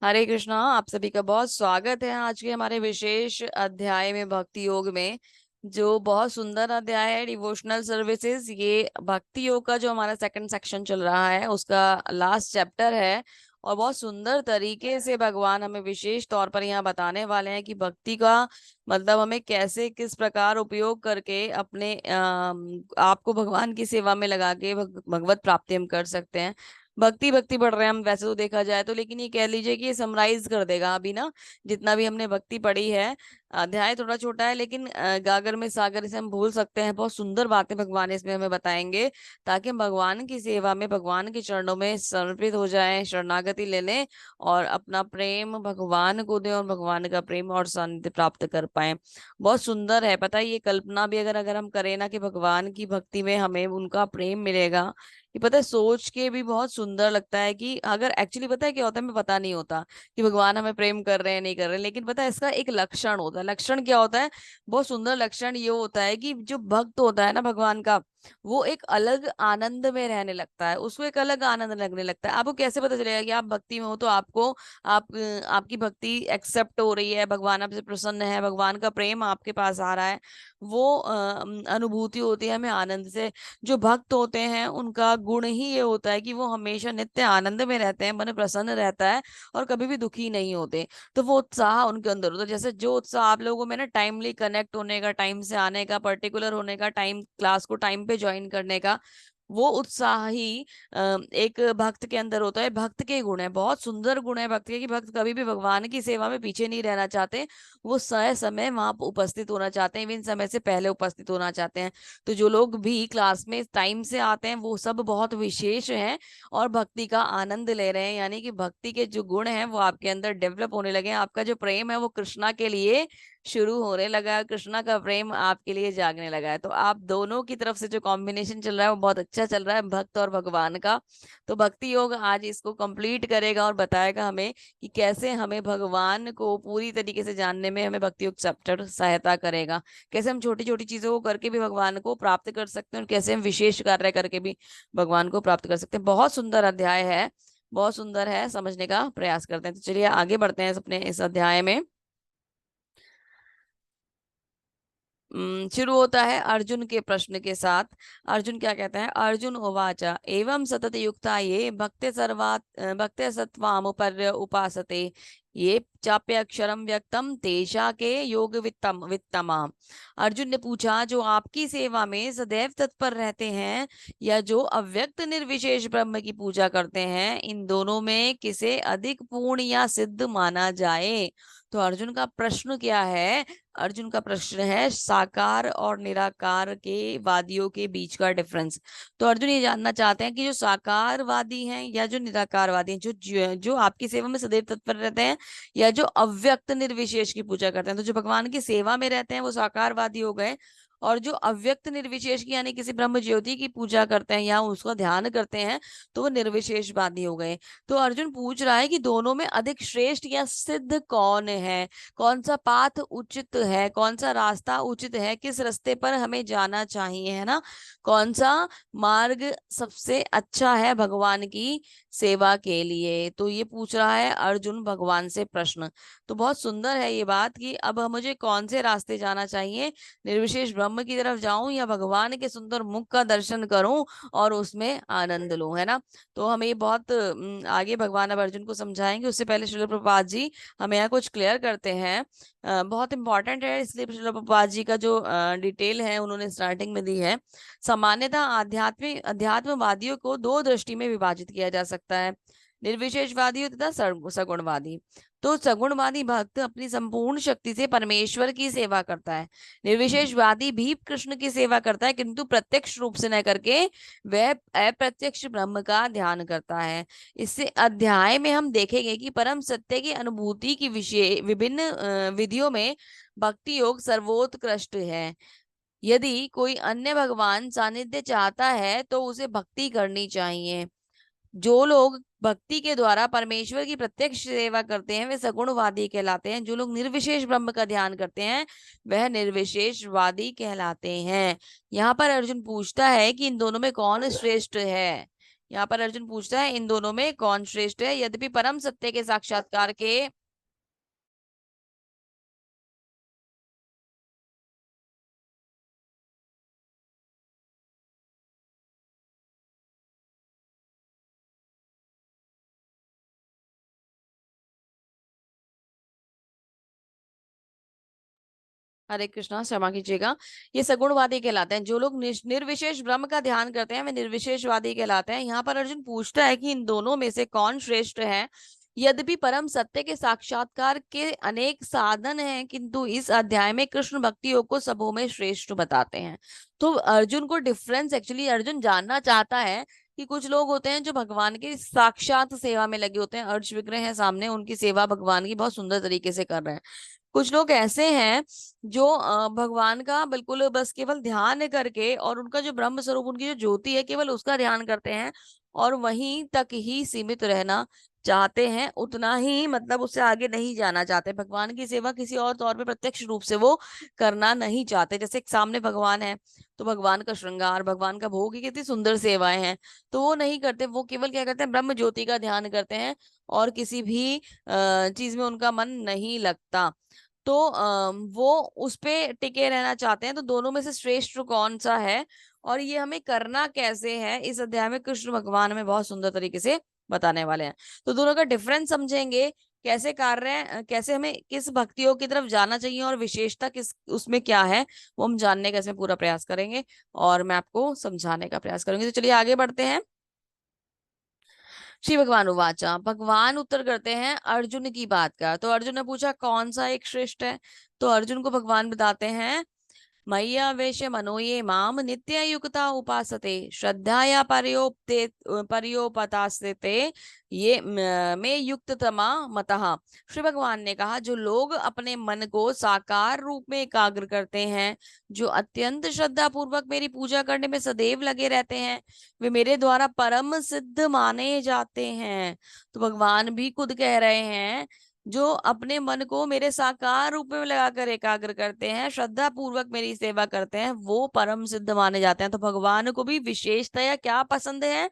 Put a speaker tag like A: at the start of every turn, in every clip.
A: हरे कृष्णा। आप सभी का बहुत स्वागत है आज के हमारे विशेष अध्याय में, भक्ति योग में। जो बहुत सुंदर अध्याय है, डिवोशनल सर्विसेज। ये भक्ति योग का जो हमारा सेकंड सेक्शन चल रहा है, उसका लास्ट चैप्टर है। और बहुत सुंदर तरीके से भगवान हमें विशेष तौर पर यहाँ बताने वाले हैं कि भक्ति का मतलब हमें कैसे, किस प्रकार उपयोग करके अपने आप को भगवान की सेवा में लगा के भगवत प्राप्ति हम कर सकते हैं। भक्ति भक्ति पढ़ रहे हैं हम वैसे तो देखा जाए तो, लेकिन ये कह लीजिए कि ये समराइज कर देगा अभी ना, जितना भी हमने भक्ति पढ़ी है। अध्याय थोड़ा छोटा है, लेकिन गागर में सागर इसे हम भूल सकते हैं। बहुत सुंदर बातें भगवान इसमें हमें बताएंगे, ताकि हम भगवान की सेवा में, भगवान के चरणों में समर्पित हो जाएं, शरणागति ले लें और अपना प्रेम भगवान को दें और भगवान का प्रेम और सानिध्य प्राप्त कर पाए। बहुत सुंदर है। पता है, ये कल्पना भी अगर अगर हम करें ना कि भगवान की भक्ति में हमें उनका प्रेम मिलेगा, ये पता है सोच के भी बहुत सुंदर लगता है। कि अगर एक्चुअली पता है क्या होता है, हमें पता नहीं होता कि भगवान हमें प्रेम कर रहे हैं नहीं कर रहे हैं, लेकिन पता है इसका एक लक्षण होता है। लक्षण क्या होता है? बहुत सुंदर लक्षण ये होता है कि जो भक्त होता है ना भगवान का, वो एक अलग आनंद में रहने लगता है, उसको एक अलग आनंद लगने लगता है। आपको कैसे पता चलेगा कि आप भक्ति में हो? तो आपको आपकी भक्ति एक्सेप्ट हो रही है, भगवान आपसे प्रसन्न है, भगवान का प्रेम आपके पास आ रहा है, वो अनुभूति होती है हमें आनंद से। जो भक्त होते हैं उनका गुण ही ये होता है कि वो हमेशा नित्य आनंद में रहते हैं, मन प्रसन्न रहता है और कभी भी दुखी नहीं होते। तो वो उत्साह उनके अंदर होता है। जैसे जो उत्साह आप लोगों में ना, टाइमली कनेक्ट होने का, टाइम से आने का, पर्टिकुलर होने का, टाइम क्लास को टाइम पे ज्वाइन करने का, वो उत्साह ही एक भक्त के अंदर होता है। भक्त के गुण है, बहुत सुंदर गुण है भक्त के, कि भक्त कभी भी भगवान की सेवा में पीछे नहीं रहना चाहते। वो समय समय वहां उपस्थित होना चाहते हैं, इवन समय से पहले उपस्थित होना चाहते हैं। तो जो लोग भी क्लास में टाइम से आते हैं वो सब बहुत विशेष हैं और भक्ति का आनंद ले रहे हैं। यानी कि भक्ति के जो गुण हैं वो आपके अंदर डेवलप होने लगे हैं। आपका जो प्रेम है वो कृष्णा के लिए शुरू होने लगा है, कृष्णा का प्रेम आपके लिए जागने लगा है। तो आप दोनों की तरफ से जो कॉम्बिनेशन चल रहा है वो बहुत अच्छा चल रहा है, भक्त और भगवान का। तो भक्ति योग आज इसको कंप्लीट करेगा और बताएगा हमें कि कैसे हमें भगवान को पूरी तरीके से जानने में हमें भक्ति योग चैप्टर सहायता करेगा। कैसे हम छोटी छोटी चीजों को करके भी भगवान को प्राप्त कर सकते हैं और कैसे हम विशेष कार्य करके भी भगवान को प्राप्त कर सकते हैं। बहुत सुंदर अध्याय है, बहुत सुंदर है। समझने का प्रयास करते हैं। तो चलिए आगे बढ़ते हैं अपने इस अध्याय में। शुरू होता है अर्जुन के प्रश्न के साथ। अर्जुन क्या कहता है? अर्जुन उवाच एवं सतत युक्ता ये भक्ते सत्वामुपर्य उपासते ये चाप्य अक्षरम व्यक्तम तेषा के योग वित्तम वित्तमा। अर्जुन ने पूछा, जो आपकी सेवा में सदैव तत्पर रहते हैं या जो अव्यक्त निर्विशेष ब्रह्म की पूजा करते हैं, इन दोनों में किसे अधिक पूर्ण या सिद्ध माना जाए? तो अर्जुन का प्रश्न क्या है? अर्जुन का प्रश्न है साकार और निराकार के वादियों के बीच का डिफरेंस। तो अर्जुन ये जानना चाहते हैं कि जो साकारवादी हैं या जो निराकारवादी हैं, जो आपकी सेवा में सदैव तत्पर रहते हैं या जो अव्यक्त निर्विशेष की पूजा करते हैं। तो जो भगवान की सेवा में रहते हैं वो साकारवादी हो गए, और जो अव्यक्त निर्विशेष की यानी किसी ब्रह्म ज्योति की पूजा करते हैं या उसका ध्यान करते हैं, तो वो निर्विशेषवादी हो गए। तो अर्जुन पूछ रहा है कि दोनों में अधिक श्रेष्ठ या सिद्ध कौन है? कौन सा पाथ उचित है, कौन सा रास्ता उचित है, किस रास्ते पर हमें जाना चाहिए, है ना? कौन सा मार्ग सबसे अच्छा है भगवान की सेवा के लिए? तो ये पूछ रहा है अर्जुन भगवान से प्रश्न। तो बहुत सुंदर है ये बात कि अब मुझे कौन से रास्ते जाना चाहिए, निर्विशेष ब्रह्म की तरफ जाऊं या भगवान के सुंदर मुख का दर्शन करूं और उसमें आनंद लूं, है ना? तो हमें ये बहुत आगे भगवान अब अर्जुन को समझाएंगे। उससे पहले श्रील प्रभुपाद जी हमें यहाँ कुछ क्लियर करते हैं। बहुत इंपॉर्टेंट है, इसलिए श्रील प्रभुपाद जी का जो डिटेल है उन्होंने स्टार्टिंग में दी है। सामान्यतः अध्यात्मवादियों को दो दृष्टि में विभाजित किया जा सकता है, निर्विशेषवादी तथा सगुणवादी। तो सगुणवादी भक्त अपनी संपूर्ण शक्ति से परमेश्वर की सेवा करता है। निर्विशेषवादी भी कृष्ण की सेवा करता है, किंतु प्रत्यक्ष रूप से न करके वह अप्रत्यक्ष ब्रह्म का ध्यान करता है। इससे अध्याय में हम देखेंगे कि परम सत्य की अनुभूति की विषय विभिन्न विधियों में भक्ति योग सर्वोत्कृष्ट है। यदि कोई अन्य भगवान सानिध्य चाहता है तो उसे भक्ति करनी चाहिए। जो लोग भक्ति के द्वारा परमेश्वर की प्रत्यक्ष सेवा करते हैं वे सगुणवादी कहलाते हैं। जो लोग निर्विशेष ब्रह्म का ध्यान करते हैं वह निर्विशेषवादी कहलाते हैं। यहाँ पर अर्जुन पूछता है कि इन दोनों में कौन श्रेष्ठ है। यहाँ पर अर्जुन पूछता है इन दोनों में कौन श्रेष्ठ है। यद्यपि परम सत्य के साक्षात्कार के हरे कृष्णा, क्षमा कीजिएगा, ये सगुणवादी कहलाते हैं। जो लोग निर्विशेष ब्रह्म का ध्यान करते हैं वे निर्विशेषवादी कहलाते हैं। यहाँ पर अर्जुन पूछता है कि इन दोनों में से कौन श्रेष्ठ है। यद्यपि परम सत्य के साक्षात्कार के अनेक साधन हैं, किंतु इस अध्याय में कृष्ण भक्ति योग को सबों में श्रेष्ठ बताते हैं। तो अर्जुन को डिफरेंस, एक्चुअली अर्जुन जानना चाहता है कि कुछ लोग होते हैं जो भगवान की साक्षात सेवा में लगे होते हैं, अर्च विग्रह है सामने, उनकी सेवा भगवान की बहुत सुंदर तरीके से कर रहे हैं। कुछ लोग ऐसे हैं जो भगवान का बिल्कुल बस केवल ध्यान करके, और उनका जो ब्रह्म स्वरूप, उनकी जो ज्योति है, केवल उसका ध्यान करते हैं और वहीं तक ही सीमित रहना चाहते हैं, उतना ही, मतलब उससे आगे नहीं जाना चाहते। भगवान की सेवा किसी और तौर पे प्रत्यक्ष रूप से वो करना नहीं चाहते। जैसे एक सामने भगवान है तो भगवान का श्रृंगार, भगवान का भोग, ये कितनी सुंदर सेवाएं हैं, तो वो नहीं करते। वो केवल क्या करते हैं, ब्रह्म ज्योति का ध्यान करते हैं और किसी भी चीज में उनका मन नहीं लगता। तो वो उस पे टिके रहना चाहते हैं। तो दोनों में से श्रेष्ठ कौन सा है और ये हमें करना कैसे है, इस अध्याय में कृष्ण भगवान हमें बहुत सुंदर तरीके से बताने वाले हैं। तो दोनों का डिफरेंस समझेंगे, कैसे कार्य है, कैसे हमें किस भक्तियों की तरफ जाना चाहिए और विशेषता किस उसमें क्या है, वो हम जानने का इसमें पूरा प्रयास करेंगे और मैं आपको समझाने का प्रयास करूंगी। तो चलिए आगे बढ़ते हैं। श्री भगवान उवाचा, भगवान उत्तर करते हैं अर्जुन की बात का। तो अर्जुन ने पूछा कौन सा एक श्रेष्ठ है। तो अर्जुन को भगवान बताते हैं, मय्यावेश मनो ये माम नित्य युक्ता उपासते श्रद्धाया पर्योपतास्ते ये में युक्त तमा मतः। श्री भगवान ने कहा, जो लोग अपने मन को साकार रूप में एकाग्र करते हैं, जो अत्यंत श्रद्धा पूर्वक मेरी पूजा करने में सदैव लगे रहते हैं, वे मेरे द्वारा परम सिद्ध माने जाते हैं। तो भगवान भी खुद कह रहे हैं, जो अपने मन को मेरे साकार रूप में लगाकर एकाग्र करते हैं, श्रद्धा पूर्वक मेरी सेवा करते हैं, वो परम सिद्ध माने जाते हैं। तो भगवान को भी विशेषतया क्या पसंद है,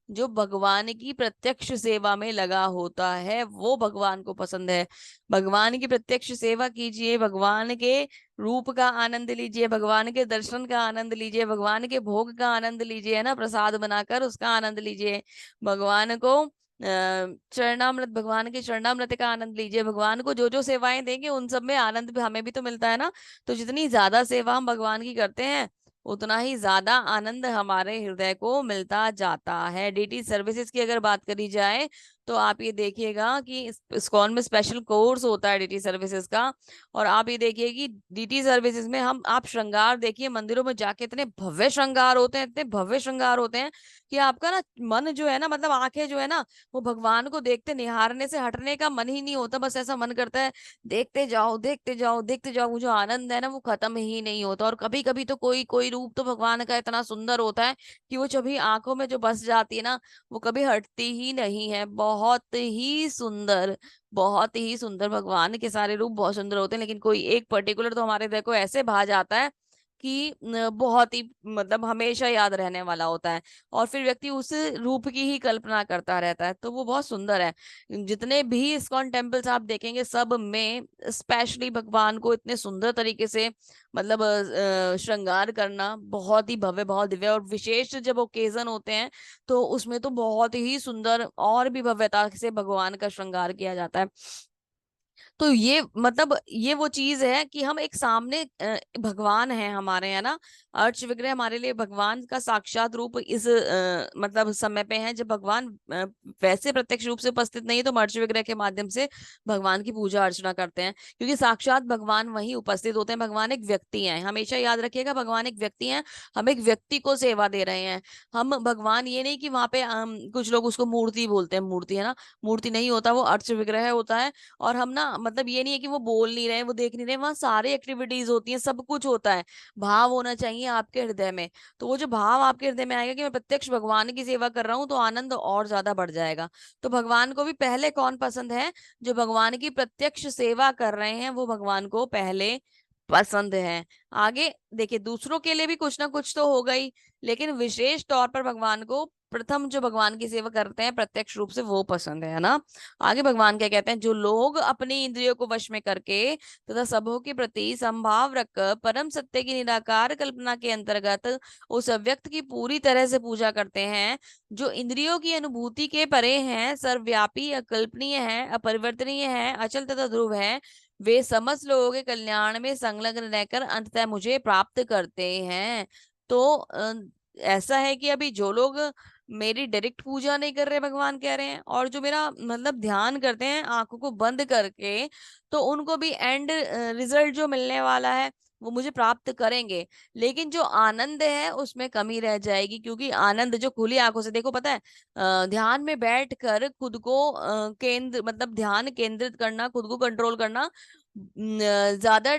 A: जो भगवान की प्रत्यक्ष सेवा में लगा होता है वो भगवान को पसंद है। भगवान की प्रत्यक्ष सेवा कीजिए, भगवान के रूप का आनंद लीजिए, भगवान के दर्शन का आनंद लीजिए, भगवान के भोग का आनंद लीजिए, है ना, प्रसाद बनाकर उसका आनंद लीजिए, भगवान को चरणामृत, भगवान के चरणामृत का आनंद लीजिए। भगवान को जो जो सेवाएं देंगे उन सब में आनंद भी हमें भी तो मिलता है ना। तो जितनी ज्यादा सेवा हम भगवान की करते हैं, उतना ही ज्यादा आनंद हमारे हृदय को मिलता जाता है। डीटी सर्विसेज की अगर बात करी जाए तो आप ये देखिएगा कि इस्कॉन में स्पेशल कोर्स होता है डीटी सर्विसेज का। और आप ये देखिए कि डीटी सर्विसेज में हम, आप श्रृंगार देखिए, मंदिरों में जाके इतने भव्य श्रृंगार होते हैं, इतने भव्य श्रृंगार होते हैं कि आपका ना मन जो है ना, मतलब आंखें जो है ना, वो भगवान को देखते निहारने से हटने का मन ही नहीं होता। बस ऐसा मन करता है देखते जाओ देखते जाओ देखते जाओ। वो जो आनंद है ना, वो खत्म ही नहीं होता। और कभी कभी तो कोई कोई रूप तो भगवान का इतना सुंदर होता है कि वो जब भी आंखों में जो बस जाती है ना, वो कभी हटती ही नहीं है। बहुत ही सुंदर, बहुत ही सुंदर, भगवान के सारे रूप बहुत सुंदर होते हैं, लेकिन कोई एक पर्टिकुलर तो हमारे हृदय को ऐसे भा जाता है कि बहुत ही, मतलब हमेशा याद रहने वाला होता है। और फिर व्यक्ति उस रूप की ही कल्पना करता रहता है। तो वो बहुत सुंदर है। जितने भी इस्कॉन टेम्पल्स आप देखेंगे, सब में स्पेशली भगवान को इतने सुंदर तरीके से, मतलब श्रृंगार करना बहुत ही भव्य, बहुत दिव्य, और विशेष जब ओकेजन होते हैं तो उसमें तो बहुत ही सुंदर और भी भव्यता से भगवान का श्रृंगार किया जाता है। तो ये, मतलब ये वो चीज है कि हम एक सामने भगवान है हमारे, है ना, अर्च विग्रह हमारे लिए भगवान का साक्षात रूप इस मतलब समय पे है, जब भगवान वैसे प्रत्यक्ष रूप से उपस्थित नहीं है, तो हम अर्च विग्रह के माध्यम से भगवान की पूजा अर्चना करते हैं, क्योंकि साक्षात भगवान वहीं उपस्थित होते हैं। भगवान एक व्यक्ति है, हमेशा याद रखिएगा, भगवान एक व्यक्ति है, हम एक व्यक्ति को सेवा दे रहे हैं। हम भगवान, ये नहीं कि वहां पे कुछ लोग उसको मूर्ति बोलते हैं, मूर्ति है ना, मूर्ति नहीं होता, वो अर्च विग्रह होता है। और हम ना, मतलब ये नहीं है कि वो बोल नहीं रहे, वो देख नहीं रहे, वहां सारी एक्टिविटीज होती हैं, सब कुछ होता है। भाव होना चाहिए आपके हृदय में। तो वो जो भाव आपके हृदय में आएगा कि मैं प्रत्यक्ष भगवान की सेवा कर रहा हूँ, तो आनंद और ज्यादा बढ़ जाएगा। तो भगवान को भी पहले कौन पसंद है, जो भगवान की प्रत्यक्ष सेवा कर रहे हैं, वो भगवान को पहले पसंद है। आगे देखिए, दूसरों के लिए भी कुछ ना कुछ तो होगा ही, लेकिन विशेष तौर पर भगवान को प्रथम जो भगवान की सेवा करते हैं प्रत्यक्ष रूप से वो पसंद है ना। आगे भगवान क्या कहते हैं, जो लोग अपनी इंद्रियों को वश में करके तथा सबों के प्रति संभाव रखकर परम सत्य की निराकार कल्पना के अंतर्गत उस अव्यक्त की पूरी तरह से पूजा करते हैं, जो इंद्रियों की अनुभूति के परे हैं, सर्वव्यापी, अकल्पनीय है, अपरिवर्तनीय है, अचल तथा ध्रुव है, वे समस्त लोगों के कल्याण में संलग्न रहकर अंततः मुझे प्राप्त करते हैं। तो ऐसा है कि अभी जो लोग मेरी डायरेक्ट पूजा नहीं कर रहे, भगवान कह रहे हैं, और जो मेरा मतलब ध्यान करते हैं आंखों को बंद करके, तो उनको भी एंड रिजल्ट जो मिलने वाला है वो मुझे प्राप्त करेंगे। लेकिन जो आनंद है उसमें कमी रह जाएगी, क्योंकि आनंद जो खुली आंखों से देखो, पता है ध्यान में बैठ कर खुद को केंद्र मतलब ध्यान केंद्रित करना, खुद को कंट्रोल करना ज्यादा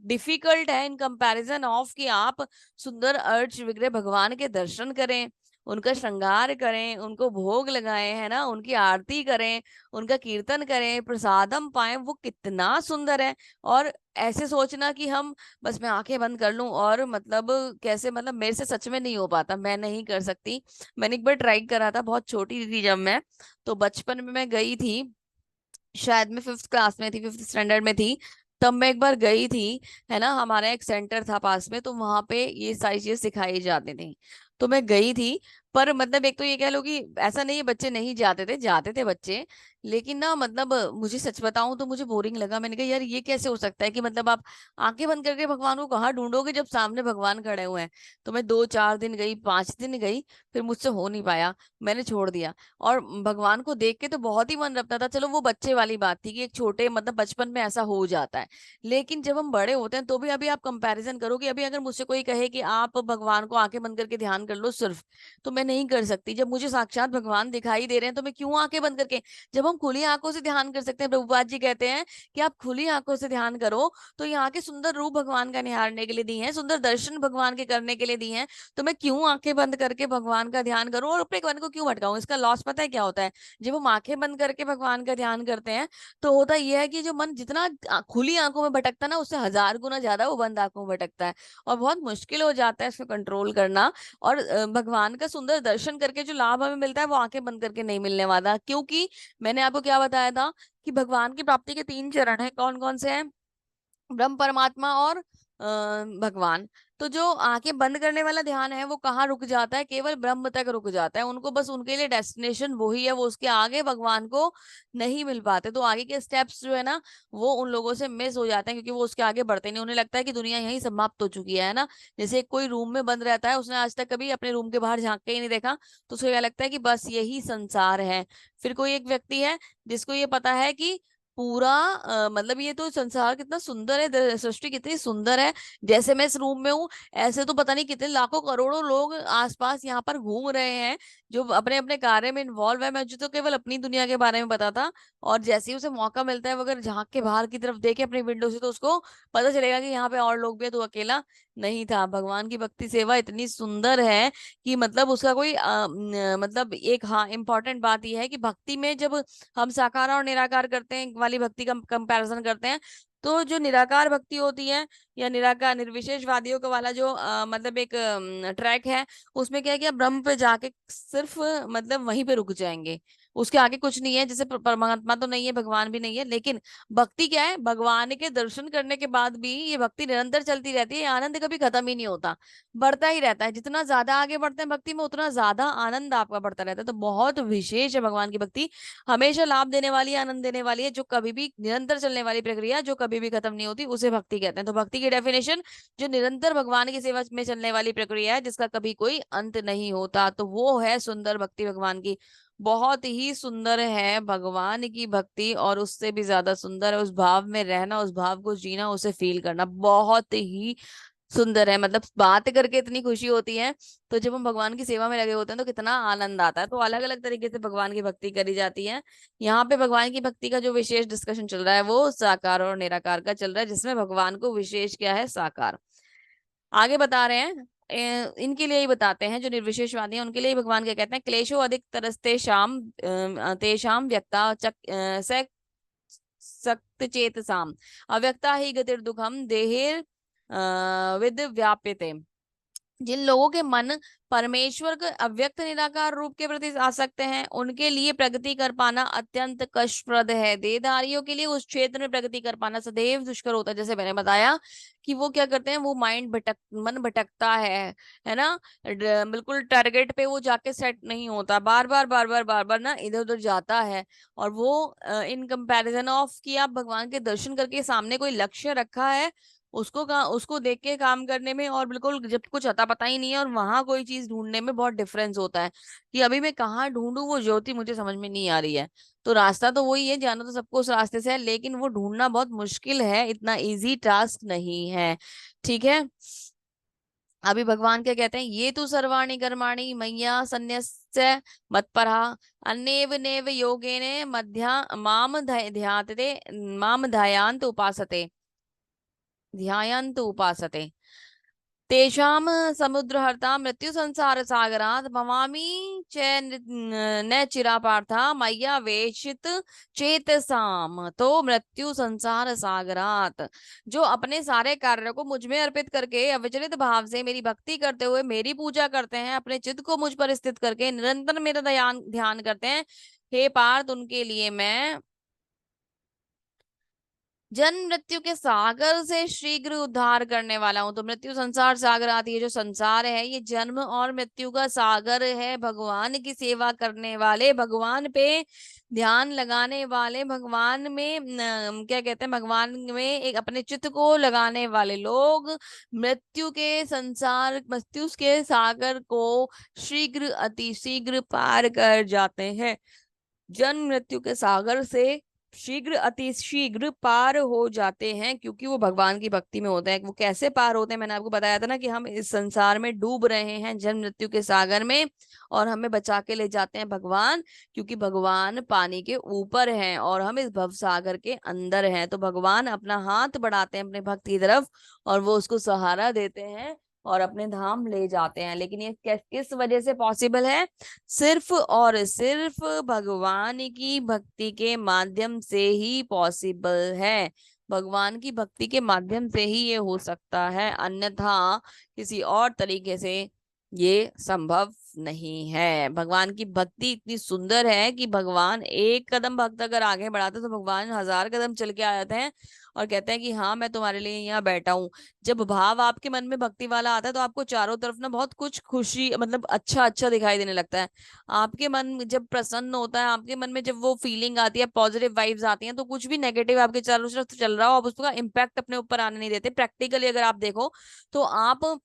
A: डिफिकल्ट है इन कंपैरिजन ऑफ कि आप सुंदर अर्च विग्रह भगवान के दर्शन करें, उनका श्रृंगार करें, उनको भोग लगाएं, है ना, उनकी आरती करें, उनका कीर्तन करें, प्रसादम पाएं, वो कितना सुंदर है। और ऐसे सोचना कि हम बस मैं आंखें बंद कर लूं और मतलब कैसे, मतलब मेरे से सच में नहीं हो पाता, मैं नहीं कर सकती। मैंने एक बार ट्राई करा था, बहुत छोटी थी जब मैं, तो बचपन में मैं गई थी, शायद मैं 5th क्लास में थी, 5th स्टैंडर्ड में थी, तब मैं एक बार गई थी, है ना, हमारा एक सेंटर था पास में, तो वहां पे ये सारी चीजें सिखाई जाती थी, तो मैं गई थी। पर मतलब एक तो ये कह लो कि ऐसा नहीं है बच्चे नहीं जाते थे बच्चे, लेकिन ना मतलब मुझे सच बताऊं तो मुझे बोरिंग लगा। मैंने कहा यार ये कैसे हो सकता है कि मतलब आप आंखें बंद करके भगवान को कहाँ ढूंढोगे जब सामने भगवान खड़े हुए हैं। तो मैं 2-4 दिन गई, 5 दिन गई, फिर मुझसे हो नहीं पाया, मैंने छोड़ दिया। और भगवान को देख के तो बहुत ही मन रखता था, चलो वो बच्चे वाली बात थी कि एक छोटे मतलब बचपन में ऐसा हो जाता है। लेकिन जब हम बड़े होते हैं तो भी अभी आप कंपैरिजन करो कि अभी अगर मुझसे कोई कहे कि आप भगवान को आंखें बंद करके ध्यान कर लो सिर्फ, तो मैं नहीं कर सकती। जब मुझे साक्षात भगवान दिखाई दे रहे हैं तो मैं क्यों आंखें बंद करके, जब हम खुली आंखों से ध्यान कर सकते हैं। प्रभुपाद जी कहते हैं कि आप खुली आंखों से ध्यान करो, तो यहाँ के सुंदर रूप भगवान का निहारने के लिए दी है, सुंदर दर्शन भगवान के करने के लिए दी है, तो मैं क्यों आंखें बंद करके भगवान का ध्यान करूं और अपने मन को क्यों भटकाऊं। इसका लॉस पता है क्या होता है, जब हम आंखें बंद करके भगवान का ध्यान करते हैं तो होता यह है कि जो मन जितना खुली आंखों में भटकता है ना, उससे 1000 गुना ज्यादा वो बंद आंखों में भटकता है, और बहुत मुश्किल हो जाता है इसको कंट्रोल करना। और भगवान का सुंदर दर्शन करके जो लाभ हमें मिलता है वो आंखें बंद करके नहीं मिलने वाला, क्योंकि मैंने आपको क्या बताया था कि भगवान की प्राप्ति के 3 चरण हैं, कौन कौन से हैं, ब्रह्म परमात्मा और भगवान। तो जो आंखें बंद करने वाला ध्यान है वो कहाँ रुक जाता है, केवल ब्रह्म तक रुक जाता है, उनको बस उनके लिए डेस्टिनेशन वही है, वो उसके आगे भगवान को नहीं मिल पाते। तो आगे के स्टेप्स जो है ना वो उन लोगों से मिस हो जाते हैं, क्योंकि वो उसके आगे बढ़ते नहीं, उन्हें लगता है कि दुनिया यहीं समाप्त हो चुकी है ना। जैसे कोई रूम में बंद रहता है, उसने आज तक कभी अपने रूम के बाहर झांक के ही नहीं देखा, तो उसको क्या लगता है कि बस यही संसार है। फिर कोई एक व्यक्ति है जिसको ये पता है कि पूरा मतलब ये तो संसार कितना सुंदर है, सृष्टि कितनी सुंदर है, जैसे मैं इस रूम में हूँ ऐसे तो पता नहीं कितने लाखों करोड़ों लोग आसपास यहाँ पर घूम रहे हैं जो अपने अपने कार्य में इन्वॉल्व है। मुझे तो केवल अपनी दुनिया के बारे में पता था, और जैसे ही उसे मौका मिलता है वो अगर झांक के बाहर की तरफ देखे अपनी विंडो से, तो उसको पता चलेगा कि यहाँ पे और लोग भी है, तो अकेला नहीं था। भगवान की भक्ति सेवा इतनी सुंदर है कि मतलब उसका कोई मतलब एक, हाँ, इम्पोर्टेंट बात यह है कि भक्ति में जब हम साकार और निराकार करते हैं वाली भक्ति का कंपैरिजन करते हैं, तो जो निराकार भक्ति होती है या निराकार निर्विशेषवादियों का वाला जो मतलब एक ट्रैक है, उसमें क्या है कि आप ब्रह्म पे जाके सिर्फ मतलब वहीं पे रुक जाएंगे, उसके आगे कुछ नहीं है। जैसे परमात्मा तो नहीं है, भगवान भी नहीं है, लेकिन भक्ति क्या है, भगवान के दर्शन करने के बाद भी ये भक्ति निरंतर चलती रहती है, ये आनंद कभी खत्म ही नहीं होता, बढ़ता ही रहता है। जितना ज्यादा आगे बढ़ते हैं भक्ति में उतना ज्यादा आनंद आपका बढ़ता रहता है। तो बहुत विशेष है भगवान की भक्ति, हमेशा लाभ देने वाली है, आनंद देने वाली है, जो कभी भी निरंतर चलने वाली प्रक्रिया जो कभी भी खत्म नहीं होती, उसे भक्ति कहते हैं। तो भक्ति की डेफिनेशन, जो निरंतर भगवान की सेवा में चलने वाली प्रक्रिया है जिसका कभी कोई अंत नहीं होता, तो वो है सुंदर भक्ति भगवान की। बहुत ही सुंदर है भगवान की भक्ति, और उससे भी ज्यादा सुंदर है उस भाव में रहना, उस भाव को जीना, उसे फील करना, बहुत ही सुंदर है। मतलब बात करके इतनी खुशी होती है, तो जब हम भगवान की सेवा में लगे होते हैं तो कितना आनंद आता है। तो अलग अलग तरीके से भगवान की भक्ति करी जाती है। यहाँ पे भगवान की भक्ति का जो विशेष डिस्कशन चल रहा है वो साकार और निराकार का चल रहा है, जिसमें भगवान को विशेष क्या है, साकार। आगे बता रहे हैं, इनके लिए ही बताते हैं जो निर्विशेषवादी हैं, उनके लिए ही भगवान क्या कहते हैं, क्लेशो अधिक तरस्ते शाम तेषाम व्यक्ता सक्त चेत साम अव्यक्ता ही गतिर दुखम देहिर विद व्याप्यते। जिन लोगों के मन परमेश्वर के अव्यक्त निराकार रूप के प्रति आसक्त हैं, उनके लिए प्रगति कर पाना अत्यंत कष्टप्रद है। देहधारियों के लिए उस क्षेत्र में प्रगति कर पाना सदैव दुष्कर होता है। जैसे मैंने बताया कि वो क्या करते हैं, वो मन भटकता है ना। बिल्कुल टारगेट पे वो जाके सेट नहीं होता, बार बार ना इधर उधर जाता है। और वो इन कंपैरिजन ऑफ कि आप भगवान के दर्शन करके सामने कोई लक्ष्य रखा है, उसको देख के काम करने में, और बिल्कुल जब कुछ अता पता ही नहीं है और वहां कोई चीज ढूंढने में बहुत डिफरेंस होता है कि अभी मैं कहाँ ढूंढूं वो ज्योति, मुझे समझ में नहीं आ रही है। तो रास्ता तो वही है, जाना तो सबको उस रास्ते से है, लेकिन वो ढूंढना बहुत मुश्किल है, इतना इजी टास्क नहीं है। ठीक है। अभी भगवान क्या कहते हैं, ये तो सर्वाणि कर्माणि मय्या सन्न्यस्य मत्परः अन्येव नेव योगेन मध्या माम ध्यायन्त उपासते, ध्यायन्त उपासते तेषाम समुद्रहर्ता मृत्यु संसार सागरात् भवामि च न चिरापार्था मय्या वेशित चेतसाम तो मृत्यु संसार सागरात। जो अपने सारे कार्यों को मुझ में अर्पित करके अविचलित भाव से मेरी भक्ति करते हुए मेरी पूजा करते हैं, अपने चित्त को मुझ पर स्थित करके निरंतर मेरा ध्यान ध्यान करते हैं, हे पार्थ, उनके लिए मैं जन्म मृत्यु के सागर से शीघ्र उद्धार करने वाला हूं। तो मृत्यु संसार सागर आती है, जो संसार है ये जन्म और मृत्यु का सागर है। भगवान की सेवा करने वाले, भगवान पे ध्यान लगाने वाले, भगवान में क्या कहते हैं, भगवान में एक अपने चित्त को लगाने वाले लोग मृत्यु के सागर को शीघ्र अति शीघ्र पार कर जाते हैं। जन्म मृत्यु के सागर से शीघ्र अति शीघ्र पार हो जाते हैं, क्योंकि वो भगवान की भक्ति में होते हैं। वो कैसे पार होते हैं, मैंने आपको बताया था ना कि हम इस संसार में डूब रहे हैं जन्म मृत्यु के सागर में, और हमें बचा के ले जाते हैं भगवान, क्योंकि भगवान पानी के ऊपर हैं और हम इस भव सागर के अंदर हैं। तो भगवान अपना हाथ बढ़ाते हैं अपने भक्त की तरफ, और वो उसको सहारा देते हैं और अपने धाम ले जाते हैं। लेकिन ये किस वजह से पॉसिबल है, सिर्फ और सिर्फ भगवान की भक्ति के माध्यम से ही पॉसिबल है। भगवान की भक्ति के माध्यम से ही ये हो सकता है, अन्यथा किसी और तरीके से ये संभव नहीं है। भगवान की भक्ति इतनी सुंदर है कि भगवान एक कदम भक्त अगर आगे बढ़ाते तो भगवान 1000 कदम चल के आ जाते हैं और कहते हैं कि हाँ मैं तुम्हारे लिए यहाँ बैठा हूँ। जब भाव आपके मन में भक्ति वाला आता है तो आपको चारों तरफ ना बहुत कुछ खुशी, मतलब अच्छा अच्छा दिखाई देने लगता है। आपके मन जब प्रसन्न होता है, आपके मन में जब वो फीलिंग आती है, पॉजिटिव वाइब्स आती हैं, तो कुछ भी नेगेटिव आपके चारों तरफ चल रहा हो आप उसका इम्पैक्ट अपने ऊपर आने नहीं देते। प्रैक्टिकली अगर आप देखो तो आप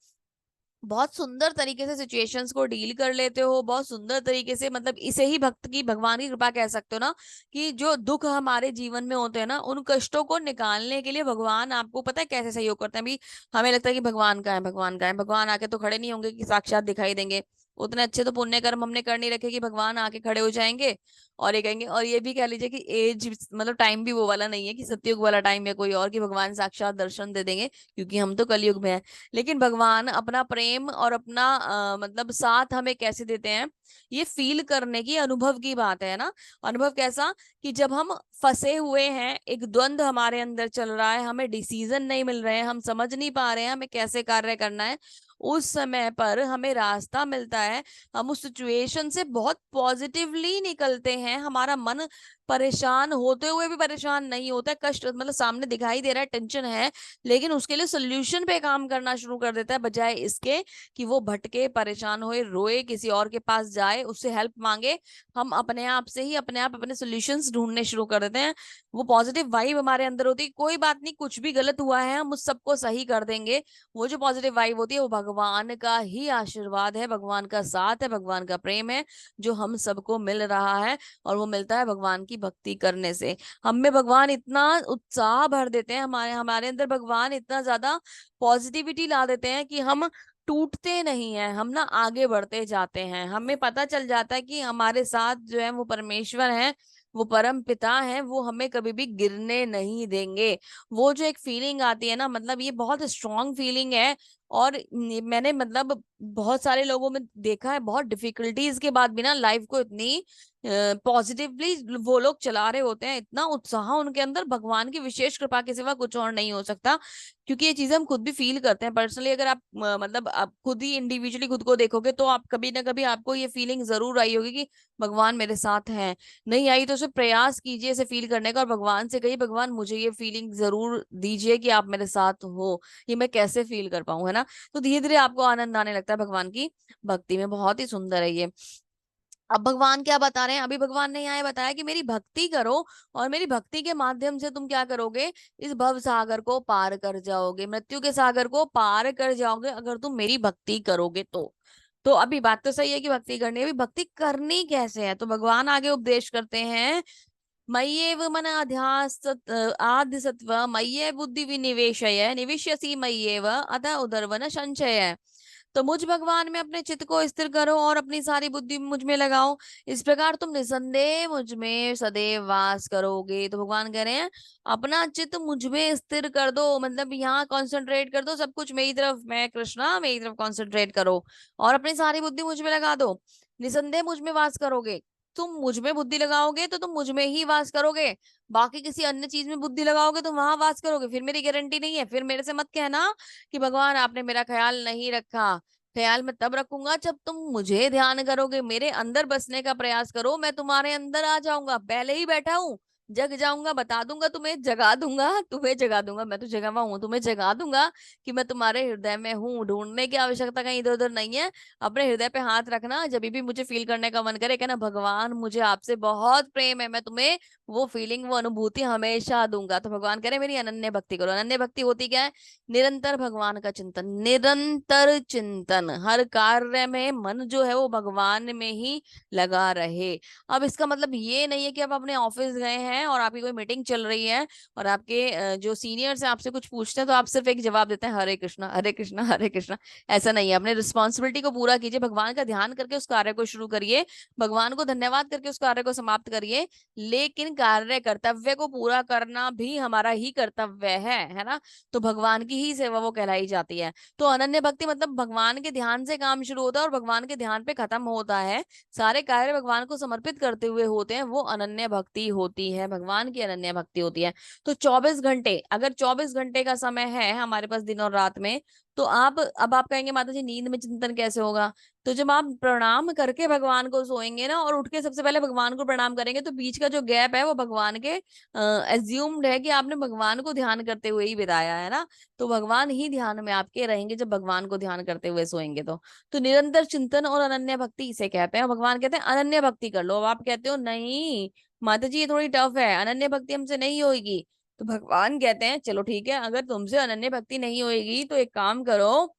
A: बहुत सुंदर तरीके से सिचुएशंस को डील कर लेते हो, बहुत सुंदर तरीके से, मतलब इसे ही भक्त की भगवान की कृपा कह सकते हो ना, कि जो दुख हमारे जीवन में होते हैं ना, उन कष्टों को निकालने के लिए भगवान आपको पता है कैसे सहयोग करते हैं। अभी हमें लगता है कि भगवान का है, भगवान का है, भगवान आके तो खड़े नहीं होंगे कि साक्षात दिखाई देंगे। उतने अच्छे तो पुण्य कर्म हमने कर नहीं रखे कि भगवान आके खड़े हो जाएंगे और ये कहेंगे। और ये भी कह लीजिए कि एज, मतलब टाइम भी वो वाला नहीं है कि सतयुग वाला टाइम या कोई और, कि भगवान साक्षात दर्शन दे देंगे, क्योंकि हम तो कलयुग में हैं। लेकिन भगवान अपना प्रेम और अपना मतलब साथ हमें कैसे देते हैं, ये फील करने की, अनुभव की बात है ना। अनुभव कैसा, कि जब हम फंसे हुए हैं, एक द्वंद हमारे अंदर चल रहा है, हमें डिसीजन नहीं मिल रहे हैं, हम समझ नहीं पा रहे हैं हमें कैसे कार्य करना है, उस समय पर हमें रास्ता मिलता है। हम उस सिचुएशन से बहुत पॉजिटिवली निकलते हैं, हमारा मन परेशान होते हुए भी परेशान नहीं होता है, कष्ट मतलब सामने दिखाई दे रहा है, टेंशन है, लेकिन उसके लिए सोल्यूशन पे काम करना शुरू कर देता है, बजाय इसके कि वो भटके, परेशान होए, रोए, किसी और के पास जाए, उससे हेल्प मांगे। हम अपने आप से ही अपने आप अपने सॉल्यूशंस ढूंढने शुरू कर देते हैं। वो पॉजिटिव वाइब हमारे अंदर होती है, कोई बात नहीं, कुछ भी गलत हुआ है हम उस सबको सही कर देंगे। वो जो पॉजिटिव वाइब होती है वो भगवान का ही आशीर्वाद है, भगवान का साथ है, भगवान का प्रेम है, जो हम सबको मिल रहा है। और वो मिलता है भगवान की भक्ति करने से। हम में भगवान इतना उत्साह भर देते हैं, हमारे हमारे अंदर भगवान इतना ज्यादा पॉजिटिविटी ला देते हैं कि हम टूटते नहीं हैं, हम ना आगे बढ़ते जाते हैं। हमें पता चल जाता है कि हमारे साथ जो है वो परमेश्वर है, वो परम पिता है, वो हमें कभी भी गिरने नहीं देंगे। वो जो एक फीलिंग आती है ना, मतलब ये बहुत स्ट्रांग फीलिंग है। और मैंने मतलब बहुत सारे लोगों में देखा है, बहुत डिफिकल्टीज के बाद भी ना लाइफ को इतनी पॉजिटिवली वो लोग चला रहे होते हैं, इतना उत्साह उनके अंदर, भगवान की विशेष कृपा के सिवा कुछ और नहीं हो सकता। क्योंकि ये चीजें हम खुद भी फील करते हैं पर्सनली। अगर आप मतलब आप खुद ही इंडिविजुअली खुद को देखोगे तो आप कभी ना कभी आपको ये फीलिंग जरूर आई होगी कि भगवान मेरे साथ है। नहीं आई तो सिर्फ प्रयास कीजिए इसे फील करने का, और भगवान से कहिए भगवान मुझे ये फीलिंग जरूर दीजिए कि आप मेरे साथ हो, ये मैं कैसे फील कर पाऊं, है ना। तो धीरे धीरे आपको आनंद आने लगता है भगवान की भक्ति में। बहुत ही सुंदर है ये। अब भगवान क्या बता रहे हैं, अभी भगवान ने यहाँ बताया कि मेरी भक्ति करो, और मेरी भक्ति के माध्यम से तुम क्या करोगे, इस भव सागर को पार कर जाओगे, मृत्यु के सागर को पार कर जाओगे अगर तुम मेरी भक्ति करोगे तो अभी बात तो सही है कि भक्ति करनी है, अभी भक्ति करनी कैसे है, तो भगवान आगे उपदेश करते हैं। मय्येव मन अध्यास आद्य सत्व मय्ये बुद्धि विनिवेशय निविश्यसि मय्येव अतः उदर्वन संशय। तो मुझ भगवान में अपने चित्त को स्थिर करो और अपनी सारी बुद्धि मुझ में लगाओ, इस प्रकार तुम निसंदेह मुझ में सदैव वास करोगे। तो भगवान कह रहे हैं अपना चित्त मुझ में स्थिर कर दो, मतलब यहाँ कॉन्सेंट्रेट कर दो, सब कुछ मेरी तरफ, मैं कृष्णा मेरी तरफ कॉन्सेंट्रेट करो और अपनी सारी बुद्धि मुझ में लगा दो। निसंदेह मुझ में वास करोगे, तुम मुझ में बुद्धि लगाओगे तो तुम मुझ में ही वास करोगे। बाकी किसी अन्य चीज में बुद्धि लगाओगे तो वहां वास करोगे, फिर मेरी गारंटी नहीं है। फिर मेरे से मत कहना कि भगवान आपने मेरा ख्याल नहीं रखा। ख्याल मैं तब रखूंगा जब तुम मुझे ध्यान करोगे, मेरे अंदर बसने का प्रयास करो, मैं तुम्हारे अंदर आ जाऊंगा, पहले ही बैठा हूं, जग जाऊंगा, बता दूंगा तुम्हें, जगा दूंगा, तुम्हें जगा दूंगा, मैं तो जगा हुआ हूं, तुम्हें जगा दूंगा कि मैं तुम्हारे हृदय में हूँ। ढूंढने की आवश्यकता कहीं इधर उधर नहीं है। अपने हृदय पे हाथ रखना, जब भी मुझे फील करने का मन करे कहना भगवान मुझे आपसे बहुत प्रेम है, मैं तुम्हें वो फीलिंग वो अनुभूति हमेशा दूंगा। तो भगवान कह रहे मेरी अनन्य भक्ति करो। अनन्य भक्ति होती क्या है, निरंतर भगवान का चिंतन, निरंतर चिंतन, हर कार्य में मन जो है वो भगवान में ही लगा रहे। अब इसका मतलब ये नहीं है कि आप अपने ऑफिस गए हैं और आपकी कोई मीटिंग चल रही है और आपके जो सीनियर्स हैं आपसे कुछ पूछते हैं तो आप सिर्फ एक जवाब देते हैं हरे कृष्णा हरे कृष्णा हरे कृष्णा। ऐसा नहीं है, अपने रिस्पॉन्सिबिलिटी को पूरा कीजिए, भगवान का ध्यान करके उस कार्य को शुरू करिए, भगवान को धन्यवाद करके उस कार्य को समाप्त करिए। लेकिन कार्य कर्तव्य को पूरा करना भी हमारा ही कर्तव्य है ना। तो भगवान की ही सेवा वो कहलाई जाती है। तो अनन्य भक्ति मतलब भगवान के ध्यान से काम शुरू होता है और भगवान के ध्यान पे खत्म होता है, सारे कार्य भगवान को समर्पित करते हुए होते हैं, वो अनन्य भक्ति होती है, भगवान की अनन्य भक्ति होती है। तो 24 घंटे, अगर 24 घंटे का समय है हमारे पास दिन और रात में, तो आप अब आप कहेंगे माता जी नींद में चिंतन कैसे होगा, तो जब आप प्रणाम करके भगवान को सोएंगे ना और उठ के सबसे पहले भगवान को प्रणाम करेंगे तो बीच का जो गैप है वो भगवान के एज्यूम्ड है कि आपने भगवान को ध्यान करते हुए ही बिताया है ना। तो भगवान ही ध्यान में आपके रहेंगे जब भगवान को ध्यान करते हुए सोएंगे। तो निरंतर चिंतन और अनन्य भक्ति इसे कहते हैं। और भगवान कहते हैं अनन्य भक्ति कर लो। अब आप कहते हो नहीं माता जी ये थोड़ी टफ है, अनन्य भक्ति हमसे नहीं होगी। तो भगवान कहते हैं चलो ठीक है, अगर तुमसे अनन्य भक्ति नहीं होगी तो एक काम करो,